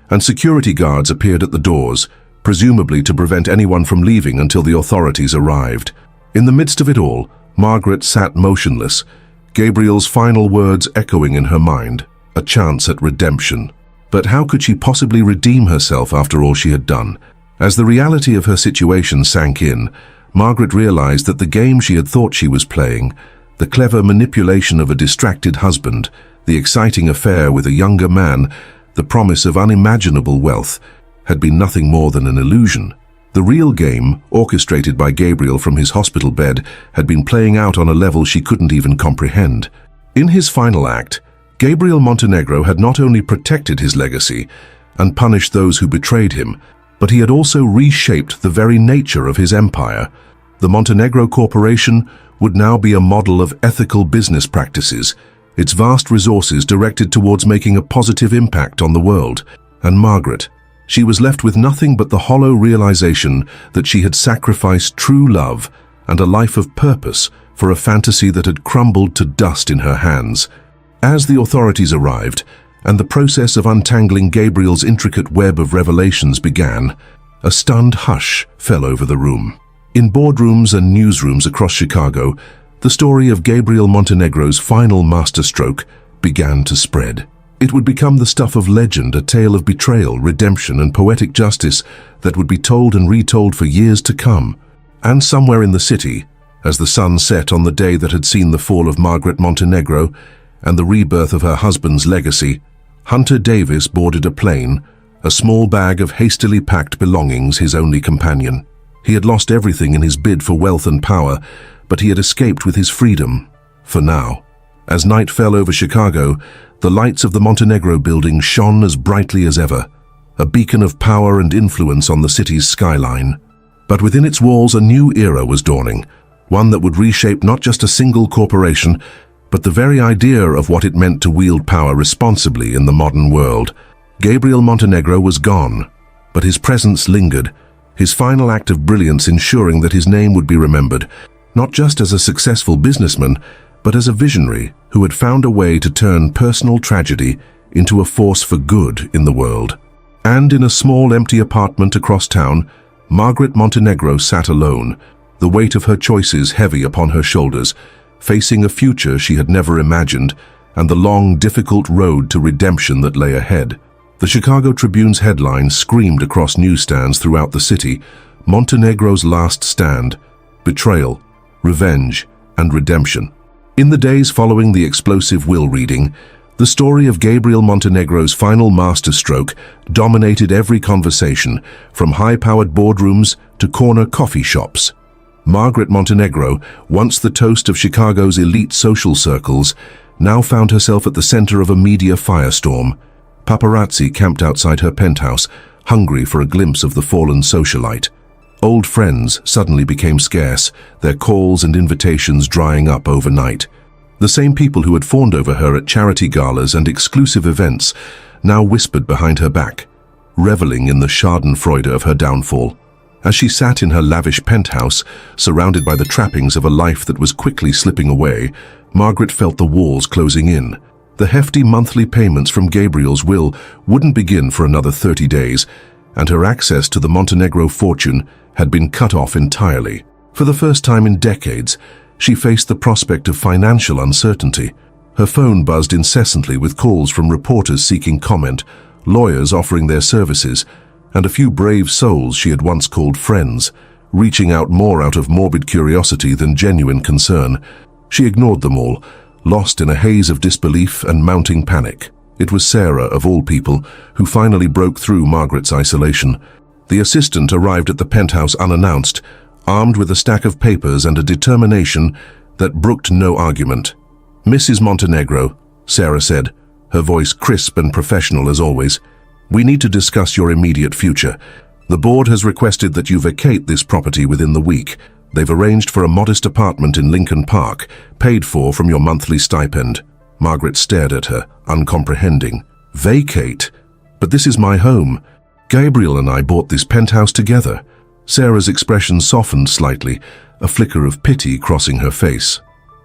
and security guards appeared at the doors, presumably to prevent anyone from leaving until the authorities arrived. In the midst of it all, Margaret sat motionless, Gabriel's final words echoing in her mind, a chance at redemption. But how could she possibly redeem herself after all she had done? As the reality of her situation sank in, Margaret realized that the game she had thought she was playing, the clever manipulation of a distracted husband, the exciting affair with a younger man, the promise of unimaginable wealth, had been nothing more than an illusion. The real game, orchestrated by Gabriel from his hospital bed, had been playing out on a level she couldn't even comprehend. In his final act, Gabriel Montenegro had not only protected his legacy and punished those who betrayed him, but he had also reshaped the very nature of his empire. The Montenegro Corporation would now be a model of ethical business practices, its vast resources directed towards making a positive impact on the world. And Margaret, she was left with nothing but the hollow realization that she had sacrificed true love and a life of purpose for a fantasy that had crumbled to dust in her hands. As the authorities arrived, and the process of untangling Gabriel's intricate web of revelations began, a stunned hush fell over the room. In boardrooms and newsrooms across Chicago, the story of Gabriel Montenegro's final masterstroke began to spread. It would become the stuff of legend, a tale of betrayal, redemption, and poetic justice that would be told and retold for years to come. And somewhere in the city, as the sun set on the day that had seen the fall of Margaret Montenegro and the rebirth of her husband's legacy, Hunter Davis boarded a plane, a small bag of hastily packed belongings his only companion. He had lost everything in his bid for wealth and power, but he had escaped with his freedom, for now. As night fell over Chicago, the lights of the Montenegro building shone as brightly as ever, a beacon of power and influence on the city's skyline. But within its walls a new era was dawning, one that would reshape not just a single corporation, but the very idea of what it meant to wield power responsibly in the modern world. Gabriel Montenegro was gone, but his presence lingered, his final act of brilliance ensuring that his name would be remembered, not just as a successful businessman, but as a visionary who had found a way to turn personal tragedy into a force for good in the world. And in a small empty apartment across town, Margaret Montenegro sat alone, the weight of her choices heavy upon her shoulders, facing a future she had never imagined and the long, difficult road to redemption that lay ahead. The Chicago Tribune's headline screamed across newsstands throughout the city, "Montenegro's last stand, betrayal, revenge, and redemption." In the days following the explosive will reading, the story of Gabriel Montenegro's final masterstroke dominated every conversation, from high-powered boardrooms to corner coffee shops. Margaret Montenegro, once the toast of Chicago's elite social circles, now found herself at the center of a media firestorm. Paparazzi camped outside her penthouse, hungry for a glimpse of the fallen socialite. Old friends suddenly became scarce, their calls and invitations drying up overnight. The same people who had fawned over her at charity galas and exclusive events now whispered behind her back, reveling in the schadenfreude of her downfall. As she sat in her lavish penthouse, surrounded by the trappings of a life that was quickly slipping away, Margaret felt the walls closing in. The hefty monthly payments from Gabriel's will wouldn't begin for another 30 days, and her access to the Montenegro fortune had been cut off entirely. For the first time in decades, she faced the prospect of financial uncertainty. Her phone buzzed incessantly with calls from reporters seeking comment, lawyers offering their services, and a few brave souls she had once called friends, reaching out more out of morbid curiosity than genuine concern. She ignored them all, lost in a haze of disbelief and mounting panic. It was Sarah, of all people, who finally broke through Margaret's isolation. The assistant arrived at the penthouse unannounced, armed with a stack of papers and a determination that brooked no argument. "Mrs. Montenegro," Sarah said, her voice crisp and professional as always, "we need to discuss your immediate future. The board has requested that you vacate this property within the week. They've arranged for a modest apartment in Lincoln Park, paid for from your monthly stipend." Margaret stared at her, uncomprehending. "Vacate? But this is my home. Gabriel and I bought this penthouse together." Sarah's expression softened slightly, a flicker of pity crossing her face.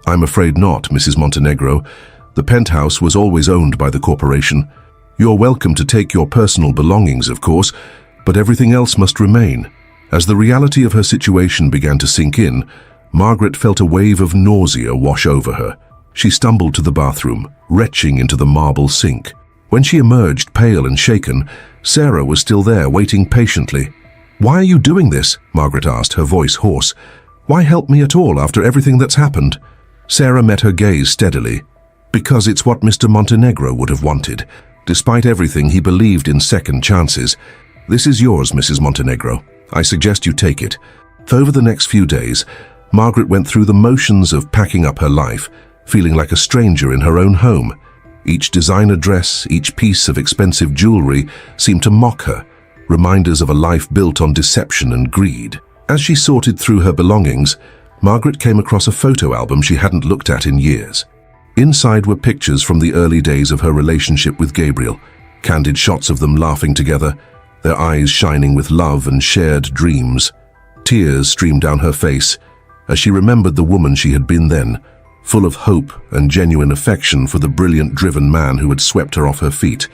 "I'm afraid not, Mrs. Montenegro. The penthouse was always owned by the corporation. You're welcome to take your personal belongings, of course, but everything else must remain." As the reality of her situation began to sink in, Margaret felt a wave of nausea wash over her. She stumbled to the bathroom, retching into the marble sink. When she emerged, pale and shaken, Sarah was still there, waiting patiently. "Why are you doing this?" Margaret asked, her voice hoarse. "Why help me at all after everything that's happened?" Sarah met her gaze steadily. "Because it's what Mr. Montenegro would have wanted. Despite everything, he believed in second chances. This is yours, Mrs. Montenegro. I suggest you take it." Over the next few days, Margaret went through the motions of packing up her life, feeling like a stranger in her own home. Each designer dress, each piece of expensive jewelry seemed to mock her, reminders of a life built on deception and greed. As she sorted through her belongings, Margaret came across a photo album she hadn't looked at in years. Inside were pictures from the early days of her relationship with Gabriel, candid shots of them laughing together, their eyes shining with love and shared dreams. Tears streamed down her face as she remembered the woman she had been then, full of hope and genuine affection for the brilliant, driven man who had swept her off her feet.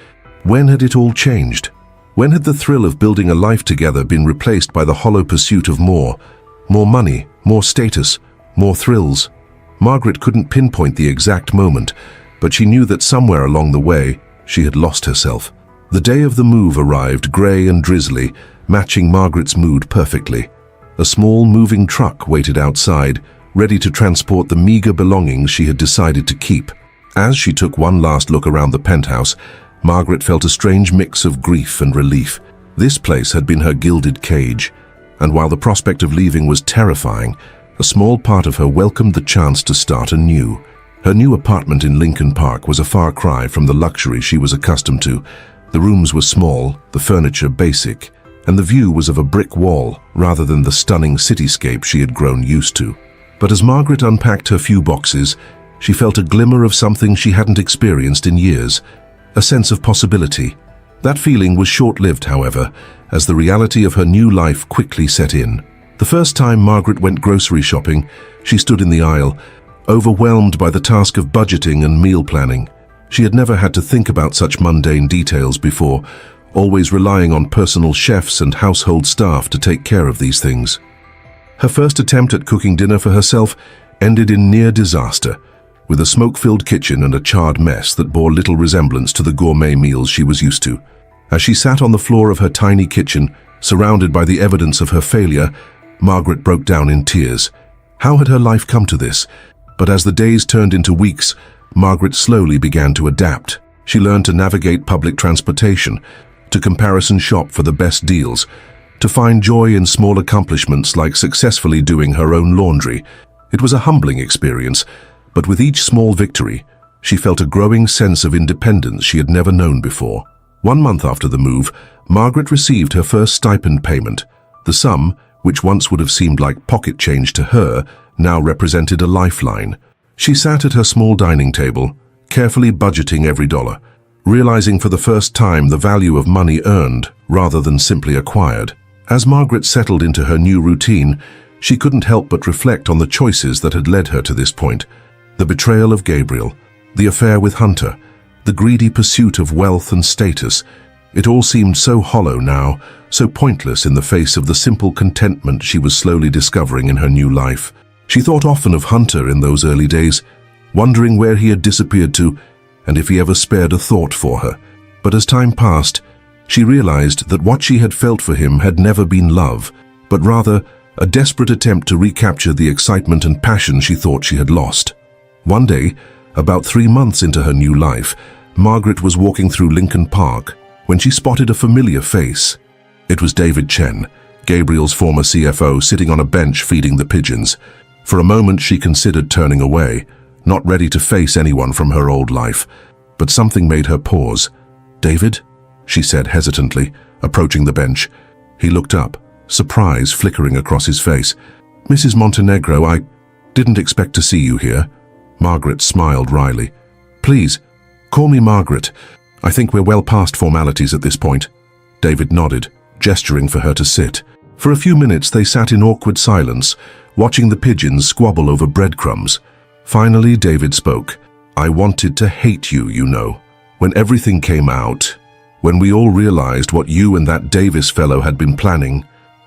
When had it all changed? When had the thrill of building a life together been replaced by the hollow pursuit of more money, more status, more thrills? Margaret couldn't pinpoint the exact moment, but she knew that somewhere along the way, she had lost herself. The day of the move arrived, grey and drizzly, matching Margaret's mood perfectly. A small moving truck waited outside, ready to transport the meager belongings she had decided to keep. As she took one last look around the penthouse, Margaret felt a strange mix of grief and relief. This place had been her gilded cage, and while the prospect of leaving was terrifying, a small part of her welcomed the chance to start anew. Her new apartment in Lincoln Park was a far cry from the luxury she was accustomed to. The rooms were small, the furniture basic, and the view was of a brick wall rather than the stunning cityscape she had grown used to. But as Margaret unpacked her few boxes, she felt a glimmer of something she hadn't experienced in years, a sense of possibility. That feeling was short-lived, however, as the reality of her new life quickly set in. The first time Margaret went grocery shopping, she stood in the aisle, overwhelmed by the task of budgeting and meal planning. She had never had to think about such mundane details before, always relying on personal chefs and household staff to take care of these things. Her first attempt at cooking dinner for herself ended in near disaster, with a smoke-filled kitchen and a charred mess that bore little resemblance to the gourmet meals she was used to. As she sat on the floor of her tiny kitchen, surrounded by the evidence of her failure, Margaret broke down in tears. How had her life come to this? But as the days turned into weeks, Margaret slowly began to adapt. She learned to navigate public transportation, to comparison shop for the best deals, to find joy in small accomplishments like successfully doing her own laundry. It was a humbling experience, but with each small victory, she felt a growing sense of independence she had never known before. 1 month after the move, Margaret received her first stipend payment. The sum, which once would have seemed like pocket change to her, now represented a lifeline. She sat at her small dining table, carefully budgeting every dollar, realizing for the first time the value of money earned rather than simply acquired. As Margaret settled into her new routine, she couldn't help but reflect on the choices that had led her to this point. The betrayal of Gabriel, the affair with Hunter, the greedy pursuit of wealth and status. It all seemed so hollow now, so pointless in the face of the simple contentment she was slowly discovering in her new life. She thought often of Hunter in those early days, wondering where he had disappeared to and if he ever spared a thought for her. But as time passed, she realized that what she had felt for him had never been love, but rather a desperate attempt to recapture the excitement and passion she thought she had lost. One day, about 3 months into her new life, Margaret was walking through Lincoln Park when she spotted a familiar face. It was David Chen, Gabriel's former CFO, sitting on a bench feeding the pigeons. For a moment she considered turning away, not ready to face anyone from her old life, but something made her pause. "David?" she said hesitantly, approaching the bench. He looked up, surprise flickering across his face. "Mrs. Montenegro, I didn't expect to see you here." Margaret smiled wryly. "Please, call me Margaret. I think we're well past formalities at this point." David nodded, gesturing for her to sit. For a few minutes they sat in awkward silence, watching the pigeons squabble over breadcrumbs. Finally, David spoke. "I wanted to hate you, you know. When everything came out, when we all realized what you and that Davis fellow had been planning,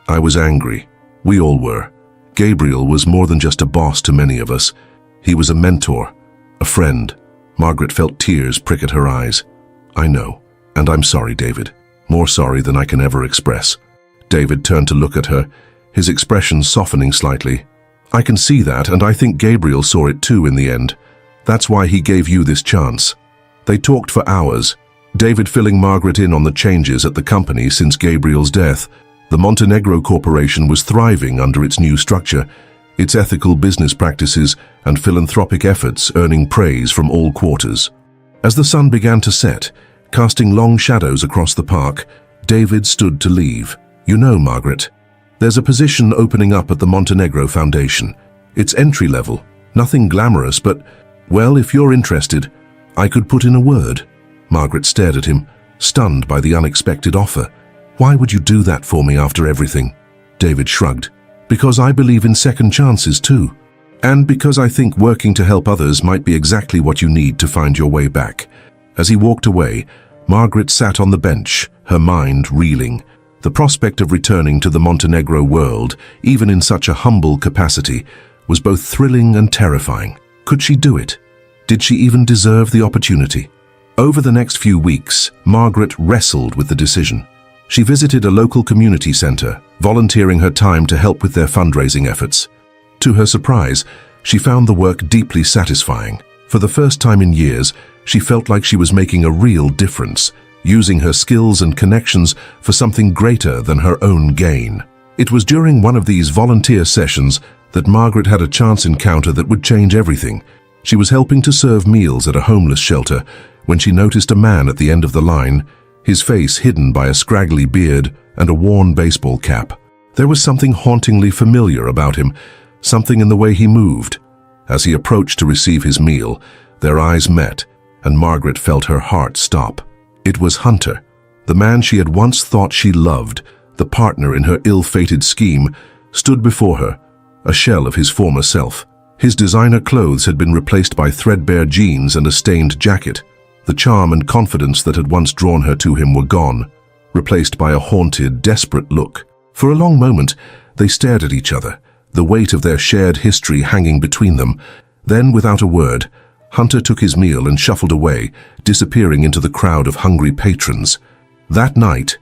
I was angry. We all were. Gabriel was more than just a boss to many of us. He was a mentor, a friend." Margaret felt tears prick at her eyes. "I know, and I'm sorry, David. More sorry than I can ever express." David turned to look at her, his expression softening slightly. "I can see that, and I think Gabriel saw it too in the end. That's why he gave you this chance." They talked for hours, David filling Margaret in on the changes at the company since Gabriel's death. The Montenegro Corporation was thriving under its new structure, its ethical business practices and philanthropic efforts earning praise from all quarters. As the sun began to set, casting long shadows across the park, David stood to leave. "You know, Margaret, there's a position opening up at the Montenegro Foundation. It's entry level, nothing glamorous, but, well, if you're interested, I could put in a word." Margaret stared at him, stunned by the unexpected offer. "Why would you do that for me after everything?" David shrugged. "Because I believe in second chances too. And because I think working to help others might be exactly what you need to find your way back." As he walked away, Margaret sat on the bench, her mind reeling. The prospect of returning to the Montenegro world, even in such a humble capacity, was both thrilling and terrifying. Could she do it? Did she even deserve the opportunity? Over the next few weeks, Margaret wrestled with the decision. She visited a local community center, volunteering her time to help with their fundraising efforts. To her surprise, she found the work deeply satisfying. For the first time in years, she felt like she was making a real difference, using her skills and connections for something greater than her own gain. It was during one of these volunteer sessions that Margaret had a chance encounter that would change everything. She was helping to serve meals at a homeless shelter when she noticed a man at the end of the line, his face hidden by a scraggly beard and a worn baseball cap. There was something hauntingly familiar about him, something in the way he moved. As he approached to receive his meal, their eyes met, and Margaret felt her heart stop. It was Hunter, the man she had once thought she loved, the partner in her ill-fated scheme, stood before her, a shell of his former self. His designer clothes had been replaced by threadbare jeans and a stained jacket. The charm and confidence that had once drawn her to him were gone, replaced by a haunted, desperate look. For a long moment, they stared at each other, the weight of their shared history hanging between them. Then, without a word, Hunter took his meal and shuffled away, disappearing into the crowd of hungry patrons. That night,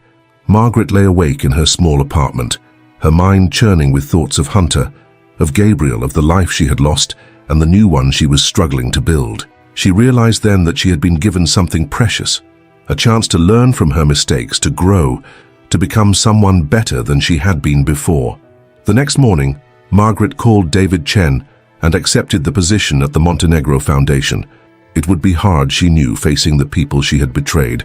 Margaret lay awake in her small apartment, her mind churning with thoughts of Hunter, of Gabriel, of the life she had lost, and the new one she was struggling to build. She realized then that she had been given something precious, a chance to learn from her mistakes, to grow, to become someone better than she had been before. The next morning, Margaret called David Chen and accepted the position at the Montenegro Foundation. It would be hard, she knew, facing the people she had betrayed,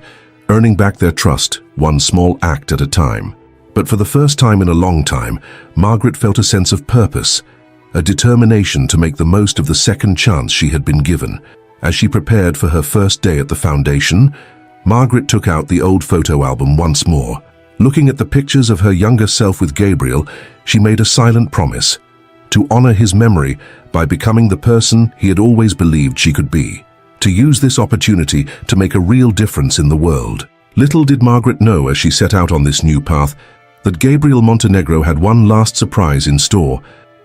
earning back their trust, one small act at a time. But for the first time in a long time, Margaret felt a sense of purpose, a determination to make the most of the second chance she had been given. As she prepared for her first day at the foundation, Margaret took out the old photo album once more. Looking at the pictures of her younger self with Gabriel, she made a silent promise to honor his memory by becoming the person he had always believed she could be, to use this opportunity to make a real difference in the world. Little did Margaret know as she set out on this new path that Gabriel Montenegro had one last surprise in store,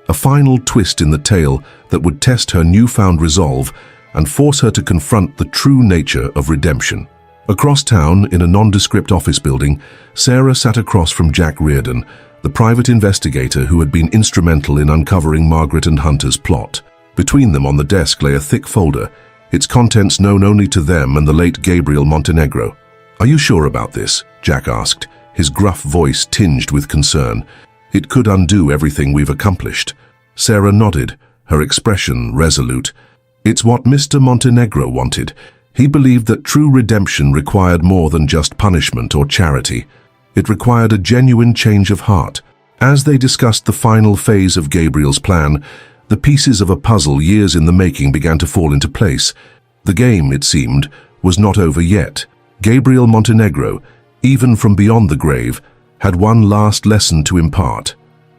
a final twist in the tale that would test her newfound resolve and force her to confront the true nature of redemption. Across town, in a nondescript office building, Sarah sat across from Jack Reardon, the private investigator who had been instrumental in uncovering Margaret and Hunter's plot. Between them on the desk lay a thick folder, its contents known only to them and the late Gabriel Montenegro. "Are you sure about this?" Jack asked, his gruff voice tinged with concern. "It could undo everything we've accomplished." Sarah nodded, her expression resolute. "It's what Mr. Montenegro wanted. He believed that true redemption required more than just punishment or charity. It required a genuine change of heart." As they discussed the final phase of Gabriel's plan, the pieces of a puzzle years in the making began to fall into place. The game, it seemed, was not over yet. Gabriel Montenegro, even from beyond the grave, had one last lesson to impart.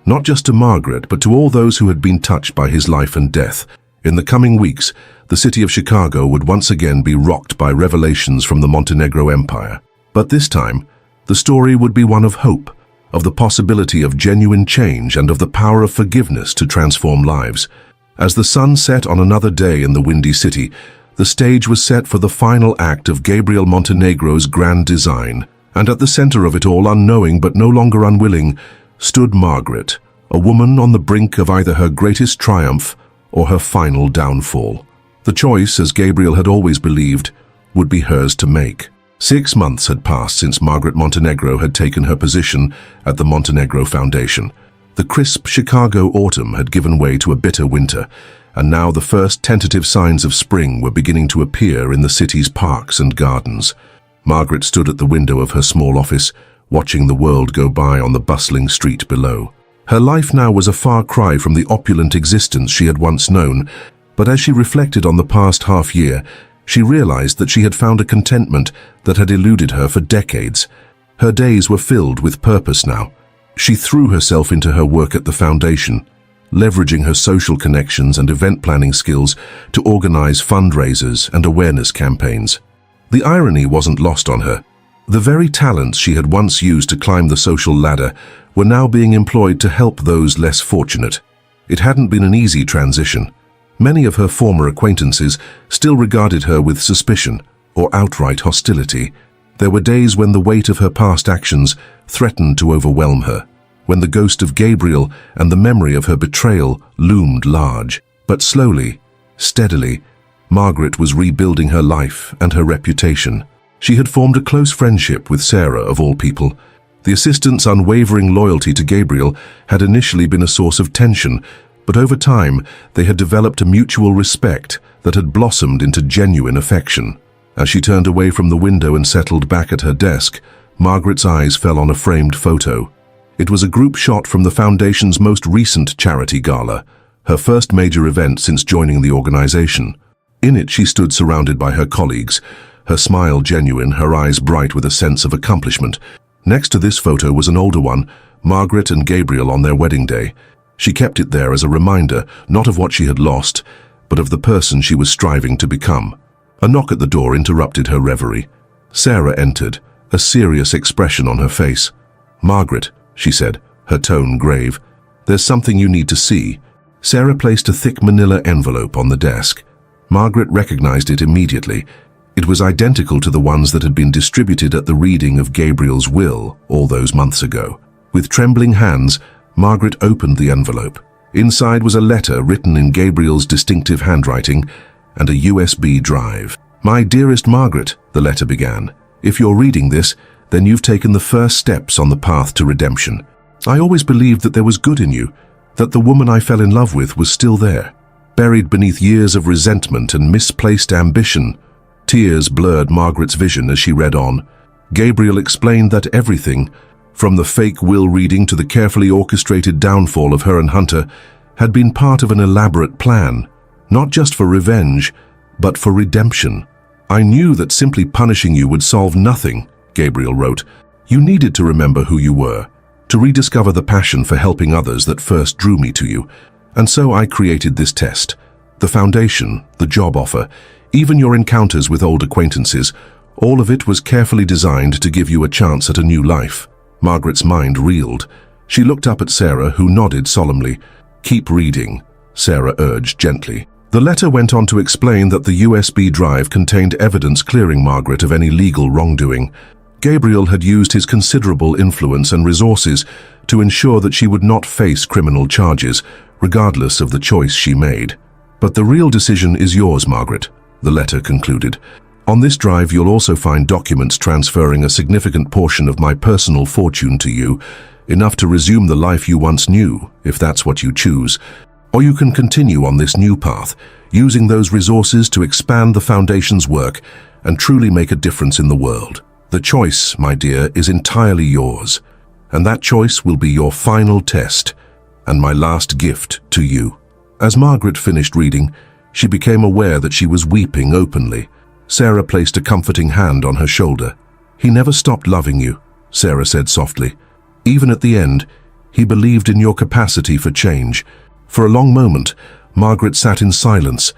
Not just to Margaret, but to all those who had been touched by his life and death. In the coming weeks, the city of Chicago would once again be rocked by revelations from the Montenegro Empire. But this time, the story would be one of hope, of the possibility of genuine change and of the power of forgiveness to transform lives. As the sun set on another day in the Windy City, the stage was set for the final act of Gabriel Montenegro's grand design. And at the center of it all, unknowing but no longer unwilling, stood Margaret, a woman on the brink of either her greatest triumph or her final downfall. The choice, as Gabriel had always believed, would be hers to make. 6 months had passed since Margaret Montenegro had taken her position at the Montenegro Foundation. The crisp Chicago autumn had given way to a bitter winter, and now the first tentative signs of spring were beginning to appear in the city's parks and gardens. Margaret stood at the window of her small office, watching the world go by on the bustling street below. Her life now was a far cry from the opulent existence she had once known, but as she reflected on the past half year, she realized that she had found a contentment that had eluded her for decades. Her days were filled with purpose now. She threw herself into her work at the foundation, leveraging her social connections and event planning skills to organize fundraisers and awareness campaigns. The irony wasn't lost on her. The very talents she had once used to climb the social ladder were now being employed to help those less fortunate. It hadn't been an easy transition. Many of her former acquaintances still regarded her with suspicion or outright hostility. There were days when the weight of her past actions threatened to overwhelm her, when the ghost of Gabriel and the memory of her betrayal loomed large. But slowly, steadily, Margaret was rebuilding her life and her reputation. She had formed a close friendship with Sarah, of all people. The assistant's unwavering loyalty to Gabriel had initially been a source of tension, but over time they had developed a mutual respect that had blossomed into genuine affection. As she turned away from the window and settled back at her desk, Margaret's eyes fell on a framed photo. It was a group shot from the Foundation's most recent charity gala, her first major event since joining the organization. In it, she stood surrounded by her colleagues, her smile genuine, her eyes bright with a sense of accomplishment. Next to this photo was an older one, Margaret and Gabriel on their wedding day. She kept it there as a reminder, not of what she had lost, but of the person she was striving to become. A knock at the door interrupted her reverie. Sarah entered, a serious expression on her face. "Margaret," she said, her tone grave, "there's something you need to see." Sarah placed a thick manila envelope on the desk. Margaret recognized it immediately. It was identical to the ones that had been distributed at the reading of Gabriel's will all those months ago. With trembling hands, Margaret opened the envelope. Inside was a letter written in Gabriel's distinctive handwriting and a USB drive. "My dearest Margaret," the letter began, "if you're reading this, then you've taken the first steps on the path to redemption. I always believed that there was good in you, that the woman I fell in love with was still there, buried beneath years of resentment and misplaced ambition." Tears blurred Margaret's vision as she read on. Gabriel explained that everything, from the fake will reading to the carefully orchestrated downfall of her and Hunter, had been part of an elaborate plan, not just for revenge, but for redemption. "I knew that simply punishing you would solve nothing," Gabriel wrote. "You needed to remember who you were, to rediscover the passion for helping others that first drew me to you. And so I created this test. The foundation, the job offer, even your encounters with old acquaintances, all of it was carefully designed to give you a chance at a new life." Margaret's mind reeled. She looked up at Sarah, who nodded solemnly. "Keep reading," Sarah urged gently. The letter went on to explain that the USB drive contained evidence clearing Margaret of any legal wrongdoing. Gabriel had used his considerable influence and resources to ensure that she would not face criminal charges, regardless of the choice she made. "But the real decision is yours, Margaret," the letter concluded. "On this drive you'll also find documents transferring a significant portion of my personal fortune to you, enough to resume the life you once knew, if that's what you choose. Or you can continue on this new path, using those resources to expand the Foundation's work and truly make a difference in the world. The choice, my dear, is entirely yours, and that choice will be your final test and my last gift to you." As Margaret finished reading, she became aware that she was weeping openly. Sarah placed a comforting hand on her shoulder. "He never stopped loving you," Sarah said softly. "Even at the end, he believed in your capacity for change." For a long moment, Margaret sat in silence,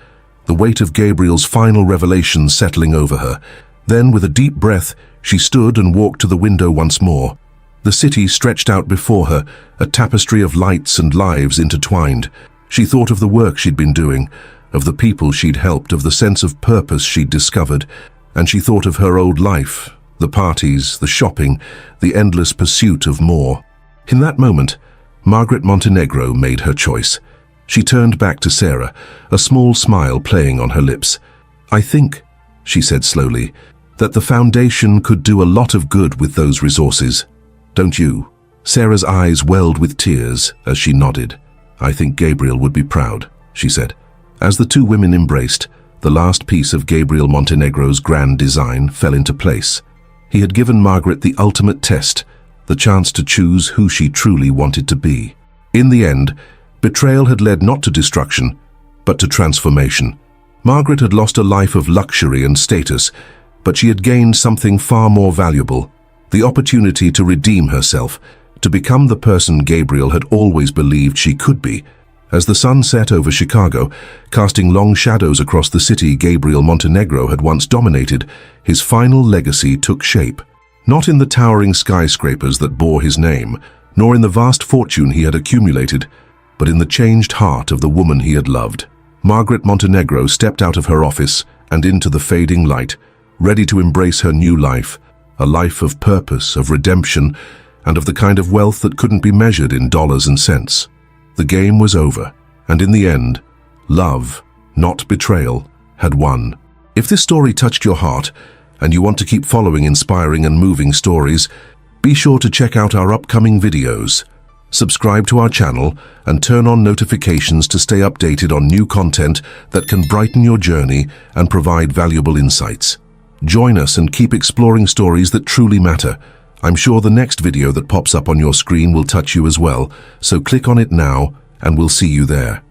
the weight of Gabriel's final revelation settling over her. Then, with a deep breath, she stood and walked to the window once more. The city stretched out before her, a tapestry of lights and lives intertwined. She thought of the work she'd been doing, of the people she'd helped, of the sense of purpose she'd discovered, and she thought of her old life, the parties, the shopping, the endless pursuit of more. In that moment, Margaret Montenegro made her choice. She turned back to Sarah, a small smile playing on her lips. "I think," she said slowly, "that the Foundation could do a lot of good with those resources. Don't you?" Sarah's eyes welled with tears as she nodded. "I think Gabriel would be proud," she said. As the two women embraced, the last piece of Gabriel Montenegro's grand design fell into place. He had given Margaret the ultimate test, the chance to choose who she truly wanted to be. In the end, betrayal had led not to destruction, but to transformation. Margaret had lost a life of luxury and status, but she had gained something far more valuable, the opportunity to redeem herself, to become the person Gabriel had always believed she could be. As the sun set over Chicago, casting long shadows across the city Gabriel Montenegro had once dominated, his final legacy took shape. Not in the towering skyscrapers that bore his name, nor in the vast fortune he had accumulated, but in the changed heart of the woman he had loved. Margaret Montenegro stepped out of her office and into the fading light, ready to embrace her new life, a life of purpose, of redemption, and of the kind of wealth that couldn't be measured in dollars and cents. The game was over, and in the end, love, not betrayal, had won. If this story touched your heart, and you want to keep following inspiring and moving stories, be sure to check out our upcoming videos. Subscribe to our channel and turn on notifications to stay updated on new content that can brighten your journey and provide valuable insights. Join us and keep exploring stories that truly matter. I'm sure the next video that pops up on your screen will touch you as well, so click on it now and we'll see you there.